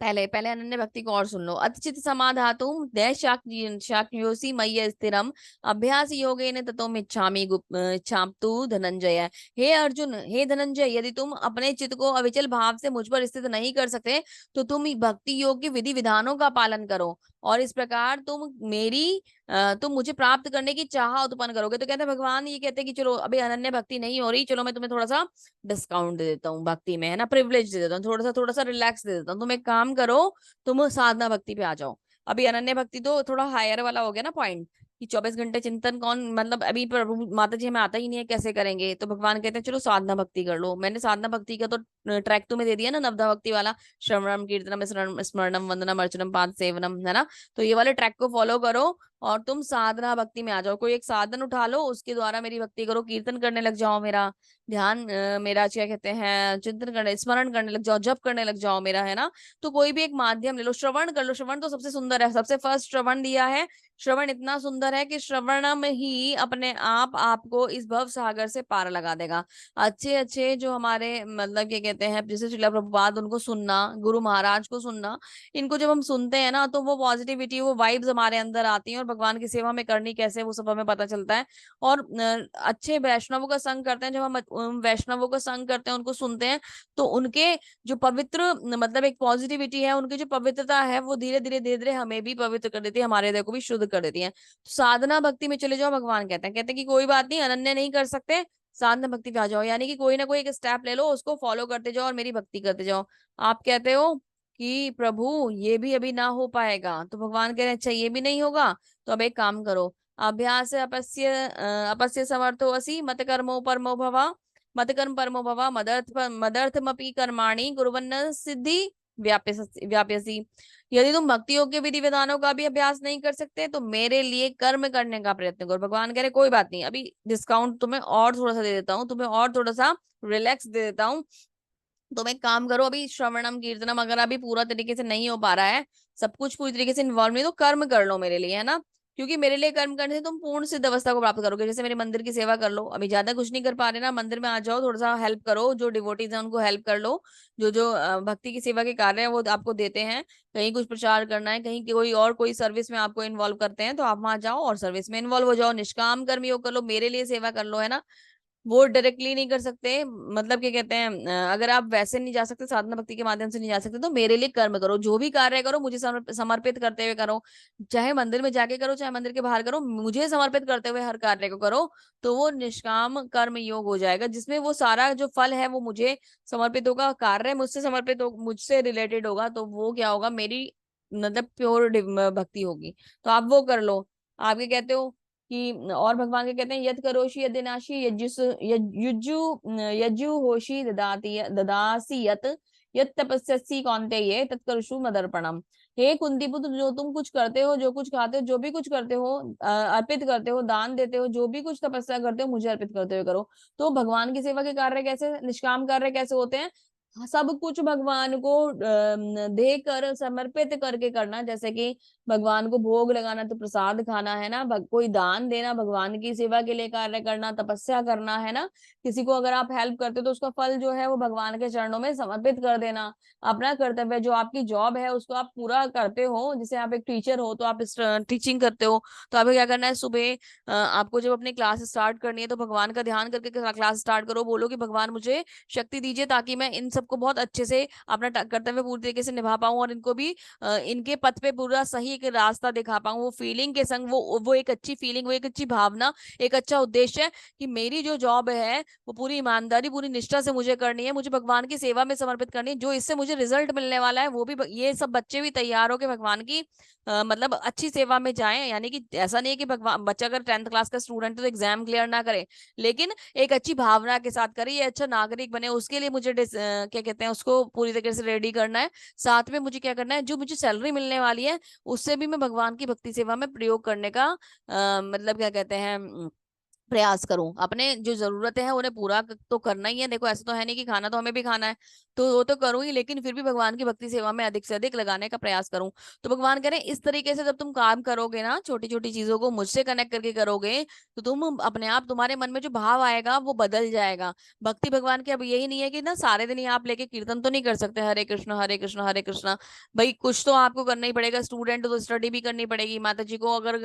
A: पहले पहले अनन्य भक्ति को और सुन लो। अतचित समाधातुम शाक्योसी मय्य स्थिरम अभ्यास योगेन ततो मिच्छामि इच्छामतु धनंजय। हे अर्जुन, हे धनंजय, यदि तुम अपने चित्त को अविचल भाव से मुझ पर स्थित नहीं कर सकते तो तुम भक्ति योग के विधि विधानों का पालन करो और इस प्रकार तुम मुझे प्राप्त करने की चाह उत्पन्न करोगे। तो कहते हैं भगवान ये कहते हैं कि चलो अभी अनन्य भक्ति नहीं हो रही, चलो मैं तुम्हें थोड़ा सा डिस्काउंट दे देता हूँ भक्ति में, है ना, प्रिविलेज दे देता हूँ, थोड़ा सा रिलैक्स दे देता हूँ। तुम एक काम करो, तुम साधना भक्ति पे आ जाओ। अभी अनन्य भक्ति तो थोड़ा हायर वाला हो गया ना पॉइंट, कि 24 घंटे चिंतन कौन, मतलब अभी प्रभु माता जी हमें आता ही नहीं है, कैसे करेंगे। तो भगवान कहते हैं चलो साधना भक्ति कर लो। मैंने साधना भक्ति का तो ट्रैक तुम्हें दे दिया ना, नवधा भक्ति वाला, श्रवणम कीर्तनम स्मरणम वंदनम अर्चनम पाद सेवनम, है ना। तो ये वाले ट्रैक को फॉलो करो और तुम साधना भक्ति में आ जाओ। कोई एक साधन उठा लो, उसके द्वारा मेरी भक्ति करो, कीर्तन करने लग जाओ, मेरा ध्यान मेरा क्या कहते हैं चिंतन करने स्मरण करने लग जाओ, जप करने लग जाओ मेरा, है ना। तो कोई भी एक माध्यम ले लो, श्रवण कर लो, श्रवण तो सबसे सुंदर है, सबसे फर्स्ट श्रवण दिया है। श्रवण इतना सुंदर है कि श्रवण में ही अपने आप आपको इस भव सागर से पार लगा देगा। अच्छे अच्छे जो हमारे मतलब क्या कहते हैं जैसे श्रीला प्रभुपाद, उनको सुनना, गुरु महाराज को सुनना, इनको जब हम सुनते हैं ना तो वो पॉजिटिविटी वो वाइब्स हमारे अंदर आती हैं और भगवान की सेवा में करनी कैसे वो सब हमें पता चलता है। और अच्छे वैष्णवों का संग करते हैं, जब हम वैष्णवों का संग करते हैं उनको सुनते हैं तो उनके जो पवित्र मतलब एक पॉजिटिविटी है, उनकी जो पवित्रता है वो धीरे धीरे हमें भी पवित्र कर देती है, हमारे हृदय को भी शुद्ध कर देती है। तो साधना भक्ति में चले जाओ, भगवान कहते हैं कि कोई बात नहीं, अनन्य नहीं कर सकते साधना भक्ति पे आ जाओ, यानी कि कोई ना कोई एक स्टेप ले लो, उसको फॉलो करते जाओ और मेरी भक्ति करते जाओ। आप कहते हो कि प्रभु ये भी अभी ना हो पाएगा, तो भगवान कह रहे हैं अच्छा ये भी नहीं होगा, तो अब एक काम करो, अभ्यास अपस्य समर्थो असि मत कर्मो परमो भवा, मत कर्म परमो भवा, मदर्थमपि कर्माणि कुर्वन्न सिद्धि व्याप्यसी। यदि तुम भक्ति योग के विधि विधानों का भी अभ्यास नहीं कर सकते तो मेरे लिए कर्म करने का प्रयत्न करो। भगवान कह रहे कोई बात नहीं, अभी डिस्काउंट तुम्हें और थोड़ा सा दे देता हूँ, तुम्हें और थोड़ा सा रिलैक्स दे देता हूँ। तुम एक काम करो, अभी श्रवणम कीर्तनम अगर अभी पूरा तरीके से नहीं हो पा रहा है, सब कुछ पूरी तरीके से इन्वॉल्व नहीं, तो कर्म कर लो मेरे लिए, है ना। क्योंकि मेरे लिए कर्म करने से तुम पूर्ण सिद्ध अवस्था को प्राप्त करोगे। जैसे मेरे मंदिर की सेवा कर लो, अभी ज्यादा कुछ नहीं कर पा रहे ना, मंदिर में आ जाओ, थोड़ा सा हेल्प करो, जो डिवोटीज हैं उनको हेल्प कर लो, जो जो भक्ति की सेवा के कार्य है वो आपको देते हैं, कहीं कुछ प्रचार करना है, कहीं कोई और कोई सर्विस में आपको इन्वॉल्व करते हैं, तो आप वहां जाओ और सर्विस में इन्वॉल्व हो जाओ, निष्काम कर्म योग कर लो, मेरे लिए सेवा कर लो, है ना। वो डायरेक्टली नहीं कर सकते, मतलब क्या कहते हैं, अगर आप वैसे नहीं जा सकते, साधना भक्ति के माध्यम से नहीं जा सकते, तो मेरे लिए कर्म करो, जो भी कार्य करो मुझे समर्पित करते हुए करो, चाहे मंदिर में जाके करो चाहे मंदिर के बाहर करो, मुझे समर्पित करते हुए हर कार्य को करो, तो वो निष्काम कर्म योग हो जाएगा, जिसमें वो सारा जो फल है वो मुझे समर्पित होगा, कार्य मुझसे समर्पित हो, मुझसे रिलेटेड होगा, तो वो क्या होगा, मेरी मतलब प्योर भक्ति होगी। तो आप वो कर लो। आप क्या कहते हो कि, और भगवान के कहते हैं यद करोषि यदिनाशी यज्जु होशी ददाति ददासी यत यत तपस्यसि कौन्तेय तत्कर्षु मदर्पणम। हे कुंती पुत्र, जो तुम कुछ करते हो, जो कुछ खाते हो, जो भी कुछ करते हो, अर्पित करते हो, दान देते हो, जो भी कुछ तपस्या करते हो, मुझे अर्पित करते हुए करो। तो भगवान की सेवा के कार्य कैसे, निष्काम कार्य कैसे होते हैं, सब कुछ भगवान को देकर समर्पित करके करना, जैसे कि भगवान को भोग लगाना तो प्रसाद खाना, है ना, कोई दान देना, भगवान की सेवा के लिए कार्य करना, तपस्या करना, है ना, किसी को अगर आप हेल्प करते हो तो उसका फल जो है वो भगवान के चरणों में समर्पित कर देना, अपना कर्तव्य, जो आपकी जॉब है उसको आप पूरा करते हो, जैसे आप एक टीचर हो तो आप टीचिंग करते हो, तो आपको क्या करना है, सुबह आपको जब अपनी क्लास स्टार्ट करनी है तो भगवान का ध्यान करके क्लास स्टार्ट करो, बोलो कि भगवान मुझे शक्ति दीजिए ताकि मैं इन सबको बहुत अच्छे से अपना कर्तव्य पूरी तरीके से निभा पाऊं, और इनको भी इनके पथ पे पूरा सही एक रास्ता दिखा पाऊं, वो फीलिंग के संग, वो एक अच्छी फीलिंग, वो एक अच्छी भावना, एक अच्छा उद्देश्य है कि मेरी जो जॉब है वो पूरी ईमानदारी पूरी निष्ठा से मुझे करनी है, मुझे भगवान की सेवा में समर्पित करनी है, जो इससे मुझे रिजल्ट मिलने वाला है वो भी ये सब बच्चे भी तैयार हो के भगवान की मतलब अच्छी सेवा में जाएं। यानी कि ऐसा नहीं है कि भगवान, बच्चा अगर 10th क्लास का स्टूडेंट है तो एग्जाम क्लियर ना करे, लेकिन एक अच्छी भावना के साथ करे, ये अच्छा नागरिक बने, उसके लिए मुझे क्या कहते हैं, उसको पूरी तरीके से रेडी करना है। साथ में मुझे क्या करना है, जो मुझे सैलरी मिलने वाली है उससे भी मैं भगवान की भक्ति सेवा में प्रयोग करने का मतलब क्या कहते हैं प्रयास करूं, अपने जो जरूरतें हैं उन्हें पूरा तो करना ही है। देखो ऐसा तो है नहीं कि खाना तो हमें भी खाना है, तो वो तो करूं ही, लेकिन फिर भी भगवान की भक्ति सेवा में अधिक से अधिक लगाने का प्रयास करूं। तो भगवान कह रहे हैं इस तरीके से जब तुम काम करोगे ना, छोटी छोटी चीजों को मुझसे कनेक्ट करके करोगे, तो तुम अपने आप, तुम्हारे मन में जो भाव आएगा वो बदल जाएगा। भक्ति भगवान की अब यही नहीं है कि ना सारे दिन ही आप लेके कीर्तन तो नहीं कर सकते, हरे कृष्ण हरे कृष्ण हरे कृष्ण, भाई कुछ तो आपको करना ही पड़ेगा, स्टूडेंट तो स्टडी भी करनी पड़ेगी, माता जी को अगर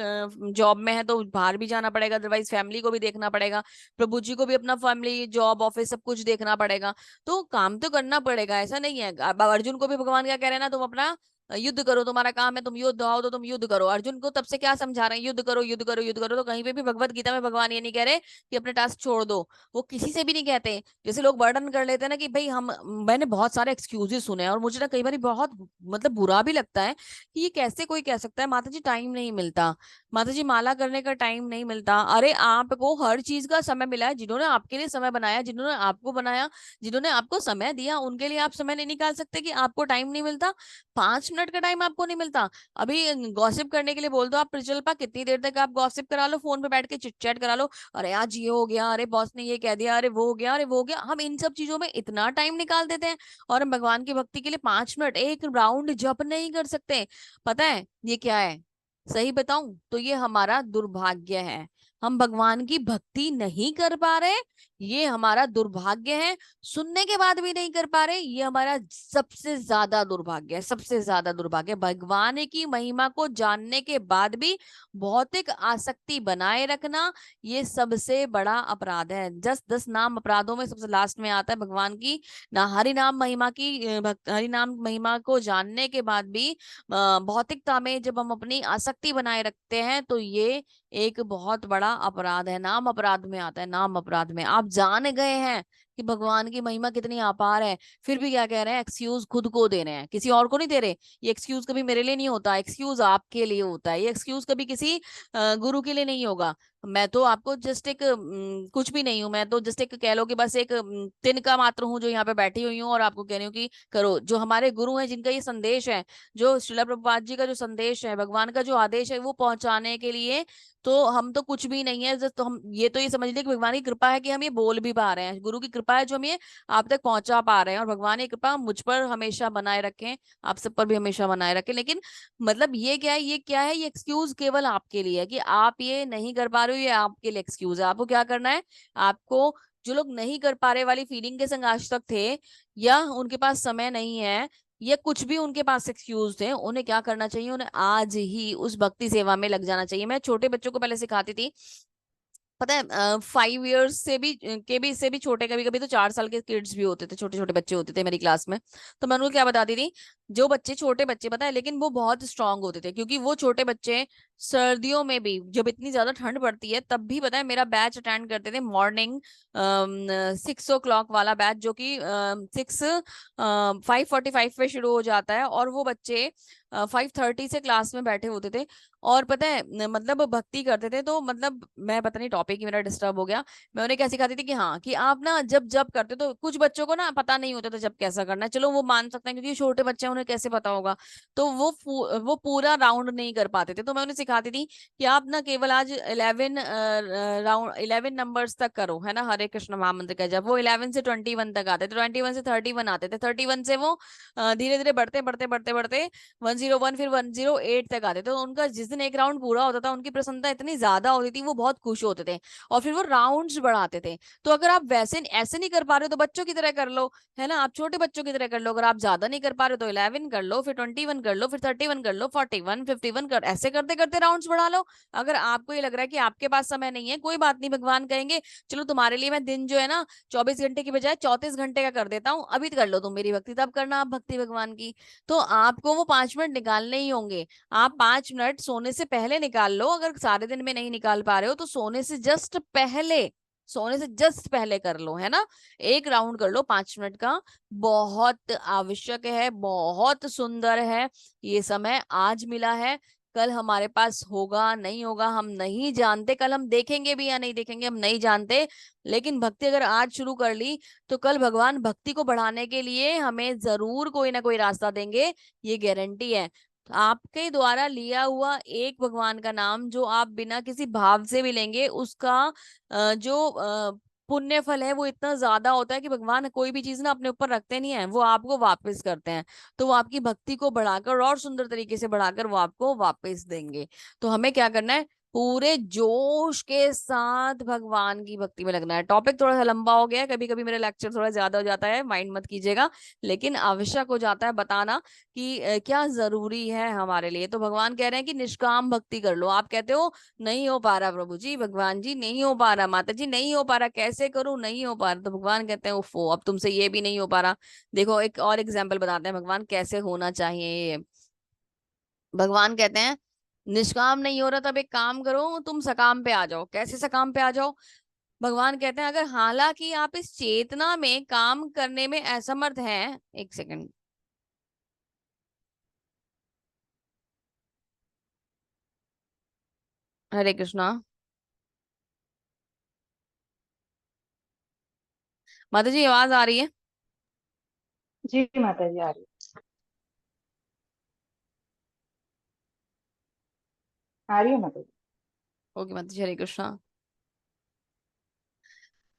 A: जॉब में है तो बाहर भी जाना पड़ेगा, अदरवाइज फैमिली को भी देखना पड़ेगा, प्रभु जी को भी अपना फैमिली जॉब ऑफिस सब कुछ देखना पड़ेगा, तो काम तो करना पड़ेगा, ऐसा नहीं है। अब अर्जुन को भी भगवान क्या कह रहे हैं ना, तुम अपना युद्ध करो, तुम्हारा काम है तुम युद्ध आओ तो तुम युद्ध करो। अर्जुन को तब से क्या समझा रहे हैं, युद्ध करो युद्ध करो युद्ध करो, तो कहीं पे भी भगवत गीता में भगवान ये नहीं कह रहे कि अपने टास्क छोड़ दो, वो किसी से भी नहीं कहते। जैसे लोग बर्डन कर लेते हैं ना कि भाई हम, मैंने बहुत सारे एक्सक्यूजेस सुने हैं और मुझे ना कई बार बहुत मतलब बुरा भी लगता है कि ये कैसे कोई कह सकता है माता जी टाइम नहीं मिलता, माता जी माला करने का टाइम नहीं मिलता। अरे आपको हर चीज का समय मिला है, जिन्होंने आपके लिए समय बनाया, जिन्होंने आपको बनाया, जिन्होंने आपको समय दिया, उनके लिए आप समय नहीं निकाल सकते कि आपको टाइम नहीं मिलता, 5 मिनट का टाइम आपको नहीं मिलता। अभी गॉसिप करने के लिए बोल दो आप प्रिंसिपल, कितनी देर तक आप गॉसिप करा लो, फोन पे बैठ के चिट चैट करा लो, अरे आज ये हो गया, अरे बॉस ने ये कह दिया, अरे वो हो गया, अरे वो हो गया, हम इन सब चीजों में इतना टाइम निकाल देते हैं, और हम भगवान की भक्ति के लिए 5 मिनट एक राउंड जप नहीं कर सकते। पता है ये क्या है, सही बताऊं तो ये हमारा दुर्भाग्य है, हम भगवान की भक्ति नहीं कर पा रहे, ये हमारा दुर्भाग्य है। सुनने के बाद भी नहीं कर पा रहे, ये हमारा सबसे ज्यादा दुर्भाग्य है, सबसे ज्यादा दुर्भाग्य। भगवान की महिमा को जानने के बाद भी भौतिक आसक्ति बनाए रखना, ये सबसे बड़ा अपराध है। 10 नाम अपराधों में सबसे लास्ट में आता है भगवान की ना, हरि नाम महिमा की हरि नाम महिमा को जानने के बाद भी भौतिकता में जब हम अपनी आसक्ति बनाए रखते हैं, तो ये एक बहुत बड़ा अपराध है, नाम अपराध में आता है, नाम अपराध में। आप जान गए हैं कि भगवान की महिमा कितनी अपार है, फिर भी क्या कह रहे हैं, एक्सक्यूज खुद को दे रहे हैं, किसी और को नहीं दे रहे। ये एक्सक्यूज कभी मेरे लिए नहीं होता, एक्सक्यूज आपके लिए होता है, ये एक्सक्यूज कभी किसी गुरु के लिए नहीं होगा। मैं तो आपको जस्ट एक कुछ भी नहीं हूं, मैं तो जस्ट एक कह लो कि बस एक तिनका मात्र हूँ जो यहाँ पे बैठी हुई हूँ और आपको कह रही हूँ कि करो। जो हमारे गुरु हैं, जिनका ये संदेश है, जो श्रीला प्रभुपाद जी का जो संदेश है, भगवान का जो आदेश है, वो पहुंचाने के लिए तो हम तो कुछ भी नहीं है। तो हम ये समझ लिए कि भगवान की कृपा है कि हम ये बोल भी पा रहे हैं, गुरु की कृपा है जो हम ये आप तक पहुंचा पा रहे हैं, और भगवान की कृपा मुझ पर हमेशा बनाए रखें, आप सब पर भी हमेशा बनाए रखें। लेकिन मतलब ये क्या है, ये क्या है, ये एक्सक्यूज केवल आपके लिए है कि आप ये नहीं कर पा रहे हो, ये आपके लिए एक्सक्यूज है। आपको क्या करना है, आपको जो लोग नहीं कर पा रहे वाली फीलिंग के संग आज तक थे, या उनके पास समय नहीं है, या कुछ भी उनके पास एक्सक्यूज थे, उन्हें क्या करना चाहिए, उन्हें आज ही उस भक्ति सेवा में लग जाना चाहिए। मैं छोटे बच्चों को पहले सिखाती थी, पता है 5 इयर्स से भी के भी इससे भी छोटे, कभी कभी तो 4 साल के किड्स भी होते थे, छोटे छोटे बच्चे होते थे मेरी क्लास में। तो मैं उनको क्या बताती थी, जो बच्चे छोटे बच्चे, पता है, लेकिन वो बहुत स्ट्रांग होते थे, क्योंकि वो छोटे बच्चे सर्दियों में भी जब इतनी ज्यादा ठंड पड़ती है तब भी, पता है, मेरा बैच अटेंड करते थे, मॉर्निंग 6 o'clock वाला बैच, जो कि 5:45 पे शुरू हो जाता है, और वो बच्चे 5:30 से क्लास में बैठे होते थे। और पता है मतलब भक्ति करते थे। तो मतलब मैं, पता नहीं टॉपिक ही मेरा डिस्टर्ब हो गया। मैं उन्हें क्या सिखाती थी कि हाँ, कि आप ना जब जब करते, तो कुछ बच्चों को ना पता नहीं होता था जब कैसा करना है, चलो वो मान सकते हैं क्योंकि छोटे बच्चे हैं, उन्हें कैसे पता होगा, तो वो पूरा राउंड नहीं कर पाते थे। तो मैं उन्हें सिखाती थी कि आप ना केवल आज 11 नंबर्स तक करो, है ना, हरे कृष्ण महामंत्र का। जब वो 11 से 21 तक आते थे, 21 से 31 आते थे, 31 से वो धीरे धीरे बढ़ते बढ़ते बढ़ते बढ़ते 101, फिर 108 तक आते थे। तो उनका जिस दिन एक राउंड पूरा होता था, उनकी प्रसन्नता इतनी ज्यादा होती थी, वो बहुत खुश होते थे, और फिर वो राउंड्स बढ़ाते थे। तो अगर आप वैसे ऐसे नहीं कर पा रहे हो तो बच्चों की तरह कर लो, है ना, आप छोटे बच्चों की तरह कर लो। अगर आप ज्यादा नहीं कर पा रहे हो तो 11 कर लो, फिर 21 कर लो, फिर 31 कर लो, 41, 51 कर, ऐसे करते करते राउंड्स बढ़ा लो। अगर आपको ये लग रहा है कि आपके पास समय नहीं है, कोई बात नहीं, भगवान कहेंगे चलो तुम्हारे लिए मैं दिन जो है ना 24 घंटे की बजाय 34 घंटे का कर देता हूँ, अभी कर लो तुम मेरी भक्ति, तब करना आप भक्ति भगवान की। तो आपको वो 5 मिनट निकालने ही होंगे। आप 5 मिनट सोने से पहले निकाल लो, अगर सारे दिन में नहीं निकाल पा रहे हो तो सोने से जस्ट पहले कर लो, है ना, एक राउंड कर लो 5 मिनट का। बहुत आवश्यक है, बहुत सुंदर है, ये समय आज मिला है, कल हमारे पास होगा नहीं होगा हम नहीं जानते, कल हम देखेंगे भी या नहीं देखेंगे हम नहीं जानते। लेकिन भक्ति अगर आज शुरू कर ली तो कल भगवान भक्ति को बढ़ाने के लिए हमें जरूर कोई ना कोई रास्ता देंगे, ये गारंटी है। तो आपके द्वारा लिया हुआ एक भगवान का नाम जो आप बिना किसी भाव से भी लेंगे, उसका जो पुण्य फल है वो इतना ज्यादा होता है कि भगवान कोई भी चीज ना अपने ऊपर रखते नहीं है, वो आपको वापस करते हैं। तो वो आपकी भक्ति को बढ़ाकर और सुंदर तरीके से बढ़ाकर वो आपको वापस देंगे। तो हमें क्या करना है, पूरे जोश के साथ भगवान की भक्ति में लगना है। टॉपिक थोड़ा सा लंबा हो गया है, कभी कभी मेरा लेक्चर थोड़ा ज्यादा हो जाता है, माइंड मत कीजिएगा, लेकिन आवश्यक हो जाता है बताना कि क्या जरूरी है हमारे लिए। तो भगवान कह रहे हैं कि निष्काम भक्ति कर लो। आप कहते हो नहीं हो पा रहा प्रभु जी, भगवान जी नहीं हो पा रहा, माता जी नहीं हो पा रहा, कैसे करूं, नहीं हो पा रहा। तो भगवान कहते हैं उफो, अब तुमसे ये भी नहीं हो पा रहा। देखो एक और एग्जाम्पल बताते हैं भगवान कैसे होना चाहिए। भगवान कहते हैं निष्काम नहीं हो रहा, तब एक काम करो, तुम सकाम पे आ जाओ। कैसे सकाम पे आ जाओ, भगवान कहते हैं अगर हालांकि आप इस चेतना में काम करने में असमर्थ हैं, एक सेकंड, हरे कृष्णा, माता जी आवाज आ रही है?
B: जी माता जी आ रही आ रही है माता जी।
A: ओके माता जी, हरे कृष्णा।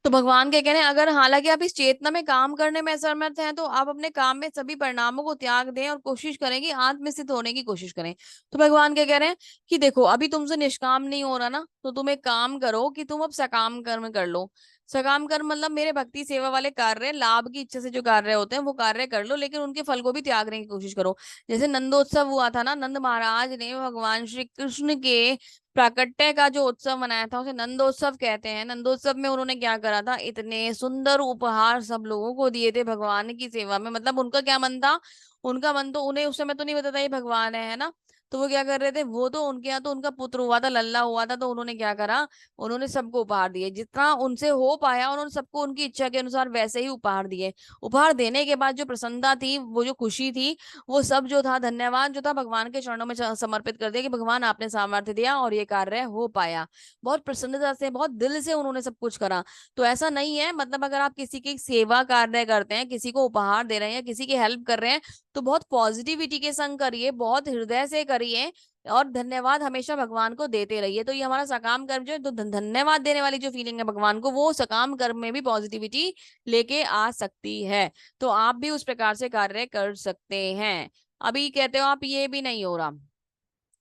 A: तो भगवान क्या कह रहे हैं, अगर हालांकि आप इस चेतना में काम करने में असमर्थ हैं तो आप अपने काम में सभी परिणामों को त्याग दें और कोशिश करें कि आत्मस्थित होने की कोशिश करें। तो भगवान क्या कह रहे हैं कि देखो अभी तुमसे निष्काम नहीं हो रहा ना, तो तुम एक काम करो कि तुम अब सकाम कर्म कर लो। सकाम कर्म मतलब मेरे भक्ति सेवा वाले कार्य, लाभ की इच्छा से जो कार्य होते हैं वो कार्य कर लो, लेकिन उनके फल को भी त्यागने की कोशिश करो। जैसे नंदोत्सव हुआ था ना, नंद महाराज ने भगवान श्री कृष्ण के प्राकट्य का जो उत्सव मनाया था उसे नंदोत्सव कहते हैं। नंदोत्सव में उन्होंने क्या करा था, इतने सुंदर उपहार सब लोगों को दिए थे भगवान की सेवा में। मतलब उनका क्या मन था, उनका मन तो, उन्हें उस समय तो नहीं पता था ये भगवान है ना, तो वो क्या कर रहे थे, वो तो उनके यहाँ तो उनका पुत्र हुआ था, लल्ला हुआ था, तो उन्होंने क्या करा, उन्होंने सबको उपहार दिए, जितना उनसे हो पाया उन्होंने सबको उनकी इच्छा के अनुसार वैसे ही उपहार दिए। उपहार देने के बाद जो प्रसन्नता थी, वो जो खुशी थी, वो सब जो था, धन्यवाद जो था, भगवान के चरणों में समर्पित कर दिया कि भगवान आपने सामर्थ्य दिया और ये कार्य हो पाया। बहुत प्रसन्नता से, बहुत दिल से उन्होंने सब कुछ करा। तो ऐसा नहीं है, मतलब अगर आप किसी की सेवा कार्य करते हैं, किसी को उपहार दे रहे हैं या किसी की हेल्प कर रहे हैं, तो बहुत पॉजिटिविटी के संग करिए, बहुत हृदय से करिए, और धन्यवाद हमेशा भगवान को देते रहिए। तो ये हमारा सकाम कर्म जो है, तो धन्यवाद देने वाली जो फीलिंग है भगवान को, वो सकाम कर्म में भी पॉजिटिविटी लेके आ सकती है। तो आप भी उस प्रकार से कार्य कर सकते हैं। अभी कहते हो आप ये भी नहीं हो रहा,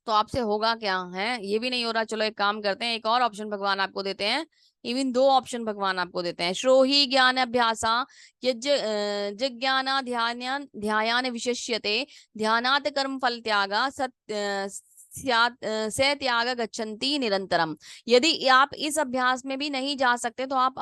A: तो आपसे होगा क्या है, ये भी नहीं हो रहा, चलो एक काम करते हैं, एक और ऑप्शन भगवान आपको देते हैं। इवन दो ऑप्शन भगवान आपको देते हैं। श्रोहि ज्ञान अभ्यासा यज्ञ जिज्ञाना ध्यान ध्यान विशिष्यते ध्यानात् कर्म फल त्यागा सत्य से त्याग गच्छन्ति निरंतरम। यदि आप इस अभ्यास में भी नहीं जा सकते, तो आप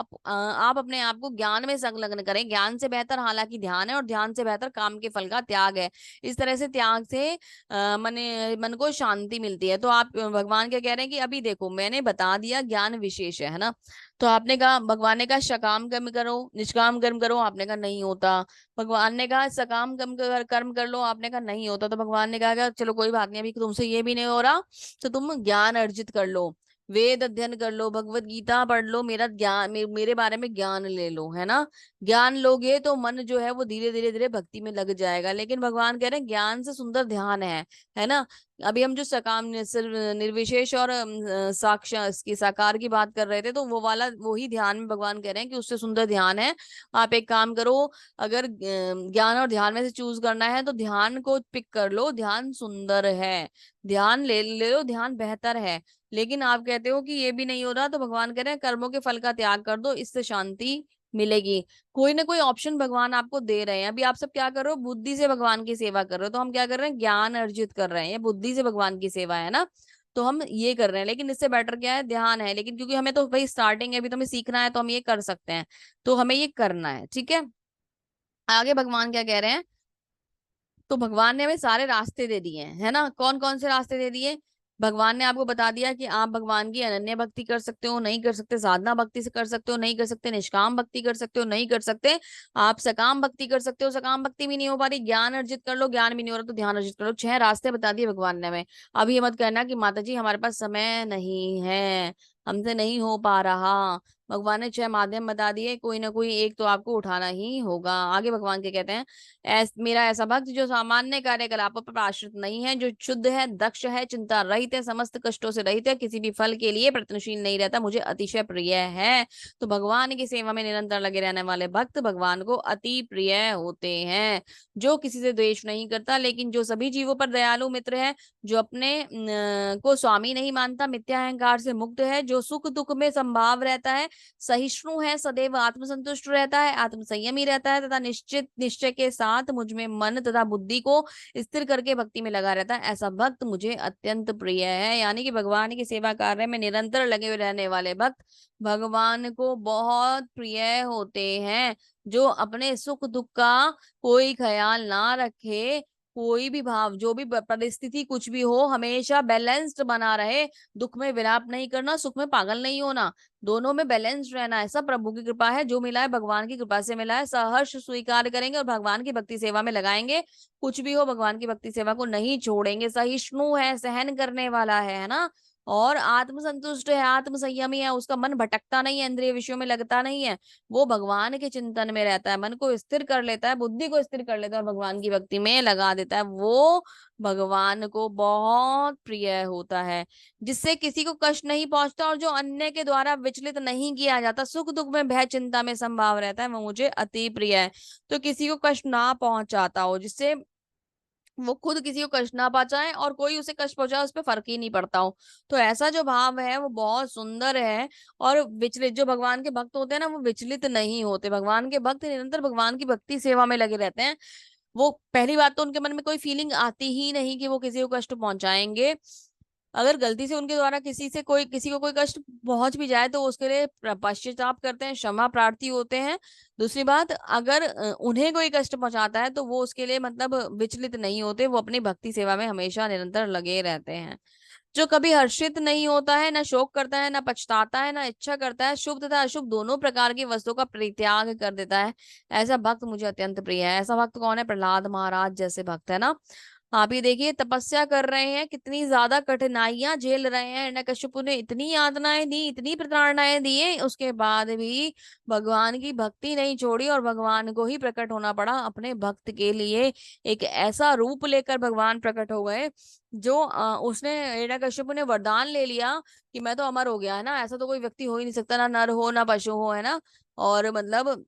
A: अपने आप को ज्ञान में संलग्न करें। ज्ञान से बेहतर हालांकि ध्यान है, और ध्यान से बेहतर काम के फल का त्याग है। इस तरह से त्याग से मन को शांति मिलती है। तो आप भगवान क्या कह रहे हैं कि अभी देखो, मैंने बता दिया ज्ञान विशेष है ना। तो आपने कहा, भगवान ने कहा सकाम कर्म करो, निष्काम कर्म करो, आपने कहा नहीं होता। भगवान ने कहा सकाम कर्म कर लो, आपने कहा नहीं होता। तो भगवान ने कहा कि चलो कोई बात नहीं, अभी तुमसे ये भी नहीं हो रहा, तो तुम ज्ञान अर्जित कर लो, वेद अध्ययन कर लो, भगवत गीता पढ़ लो, मेरा ज्ञान मेरे बारे में ज्ञान ले लो, है ना। ज्ञान लोगे तो मन जो है वो धीरे धीरे धीरे भक्ति में लग जाएगा। लेकिन भगवान कह रहे हैं ज्ञान से सुंदर ध्यान है ना। अभी हम जो सकाम निर्विशेष और साक्षात इसकी साकार की बात कर रहे थे, तो वो वाला वही ध्यान में भगवान कह रहे हैं कि उससे सुंदर ध्यान है। आप एक काम करो, अगर ज्ञान और ध्यान में से चूज करना है, तो ध्यान को पिक कर लो, ध्यान सुंदर है, ध्यान ले लो, ध्यान बेहतर है। लेकिन आप कहते हो कि ये भी नहीं हो रहा, तो भगवान कह रहे हैं कर्मों के फल का त्याग कर दो, इससे शांति मिलेगी। कोई ना कोई ऑप्शन भगवान आपको दे रहे हैं। अभी आप सब क्या कर रहे हो, बुद्धि से भगवान की सेवा कर रहे हो, तो हम क्या कर रहे हैं, ज्ञान अर्जित कर रहे हैं, ये बुद्धि से भगवान की सेवा है ना। तो हम ये कर रहे हैं, लेकिन इससे बेटर क्या है, ध्यान है। लेकिन क्योंकि हमें तो भाई स्टार्टिंग है, अभी तो हमें सीखना है, तो हम ये कर सकते हैं, तो हमें ये करना है, ठीक है। आगे भगवान क्या कह रहे हैं, तो भगवान ने हमें सारे रास्ते दे दिए हैं, है ना। कौन कौन से रास्ते दे दिए, भगवान ने आपको बता दिया कि आप भगवान की अनन्य भक्ति कर सकते हो, नहीं कर सकते, साधना भक्ति से कर सकते हो, नहीं कर सकते, निष्काम भक्ति कर सकते हो, नहीं कर सकते, आप सकाम भक्ति कर सकते हो, सकाम भक्ति भी नहीं हो पा रही, ज्ञान अर्जित कर लो, ज्ञान भी नहीं हो रहा, तो ध्यान अर्जित कर लो। 6 रास्ते बता दिए भगवान ने हमें। अब ये मत कहना कि माता जी हमारे पास समय नहीं है, हमसे नहीं हो पा रहा। भगवान ने 6 माध्यम बता दिए, कोई ना कोई एक तो आपको उठाना ही होगा। आगे भगवान के कहते हैं, मेरा ऐसा भक्त जो सामान्य कार्यकलापों पर आश्रित नहीं है, जो शुद्ध है, दक्ष है, चिंता रहित है, समस्त कष्टों से रहित है, किसी भी फल के लिए प्रयत्नशील नहीं रहता, मुझे अतिशय प्रिय है। तो भगवान की सेवा में निरंतर लगे रहने वाले भक्त भगवान को अति प्रिय होते हैं। जो किसी से द्वेष नहीं करता, लेकिन जो सभी जीवों पर दयालु मित्र है, जो अपने को स्वामी नहीं मानता, मिथ्या अहंकार से मुक्त है, जो सुख दुख में संभाव रहता है, सहिष्णु है, सदैव आत्मसंतुष्ट रहता है, आत्म संयमी रहता है, तथा निश्चित निश्चय के साथ मुझ में मन तथा बुद्धि को स्थिर करके भक्ति में लगा रहता है, ऐसा भक्त मुझे अत्यंत प्रिय है। यानी कि भगवान की सेवा कार्य में निरंतर लगे हुए रहने वाले भक्त भगवान को बहुत प्रिय होते हैं। जो अपने सुख दुख का कोई ख्याल ना रखे, कोई भी भाव, जो भी परिस्थिति कुछ भी हो, हमेशा बैलेंस्ड बना रहे। दुख में विलाप नहीं करना, सुख में पागल नहीं होना, दोनों में बैलेंस रहना है। सब प्रभु की कृपा है, जो मिला है भगवान की कृपा से मिला है, सहर्ष स्वीकार करेंगे और भगवान की भक्ति सेवा में लगाएंगे। कुछ भी हो, भगवान की भक्ति सेवा को नहीं छोड़ेंगे। सहिष्णु है, सहन करने वाला है ना। और आत्मसंतुष्ट है, आत्म संयमी है, उसका मन भटकता नहीं है, इंद्रिय विषयों में लगता नहीं है, वो भगवान के चिंतन में रहता है, मन को स्थिर कर लेता है, बुद्धि को स्थिर कर लेता है और भगवान की भक्ति में लगा देता है। वो भगवान को बहुत प्रिय होता है, जिससे किसी को कष्ट नहीं पहुंचता और जो अन्य के द्वारा विचलित नहीं किया जाता, सुख दुख में भय चिंता में संभाव रहता है, वो मुझे अति प्रिय है। तो किसी को कष्ट ना पहुंचाता हो, जिससे वो खुद किसी को कष्ट ना पहुंचाए और कोई उसे कष्ट पहुंचाए, उस पर फर्क ही नहीं पड़ता हो। तो ऐसा जो भाव है वो बहुत सुंदर है। और विचलित जो भगवान के भक्त होते हैं ना, वो विचलित नहीं होते। भगवान के भक्त निरंतर भगवान की भक्ति सेवा में लगे रहते हैं। वो पहली बात तो उनके मन में कोई फीलिंग आती ही नहीं कि वो किसी को कष्ट पहुंचाएंगे। अगर गलती से उनके द्वारा किसी को कोई कष्ट पहुंच भी जाए तो उसके लिए पश्चाताप करते हैं, क्षमा प्रार्थी होते हैं। दूसरी बात, अगर उन्हें कोई कष्ट पहुंचाता है तो वो उसके लिए मतलब विचलित नहीं होते, वो अपनी भक्ति सेवा में हमेशा निरंतर लगे रहते हैं। जो कभी हर्षित नहीं होता है, ना शोक करता है, ना पछताता है, ना इच्छा करता है, शुभ तथा अशुभ दोनों प्रकार की वस्तुओं का परित्याग कर देता है, ऐसा भक्त मुझे अत्यंत प्रिय है। ऐसा भक्त कौन है? प्रहलाद महाराज जैसे भक्त है ना। आप ही देखिए, तपस्या कर रहे हैं, कितनी ज्यादा कठिनाइयां झेल रहे हैं, हिरण्यकशिपु ने इतनी यातनाएं दी, इतनी प्रताड़नाएं दी है, उसके बाद भी भगवान की भक्ति नहीं छोड़ी और भगवान को ही प्रकट होना पड़ा अपने भक्त के लिए। एक ऐसा रूप लेकर भगवान प्रकट हो गए जो उसने, हिरण्यकशिपु ने वरदान ले लिया कि मैं तो अमर हो गया है ना, ऐसा तो कोई व्यक्ति हो ही नहीं सकता, ना नर हो ना पशु हो, है ना। और मतलब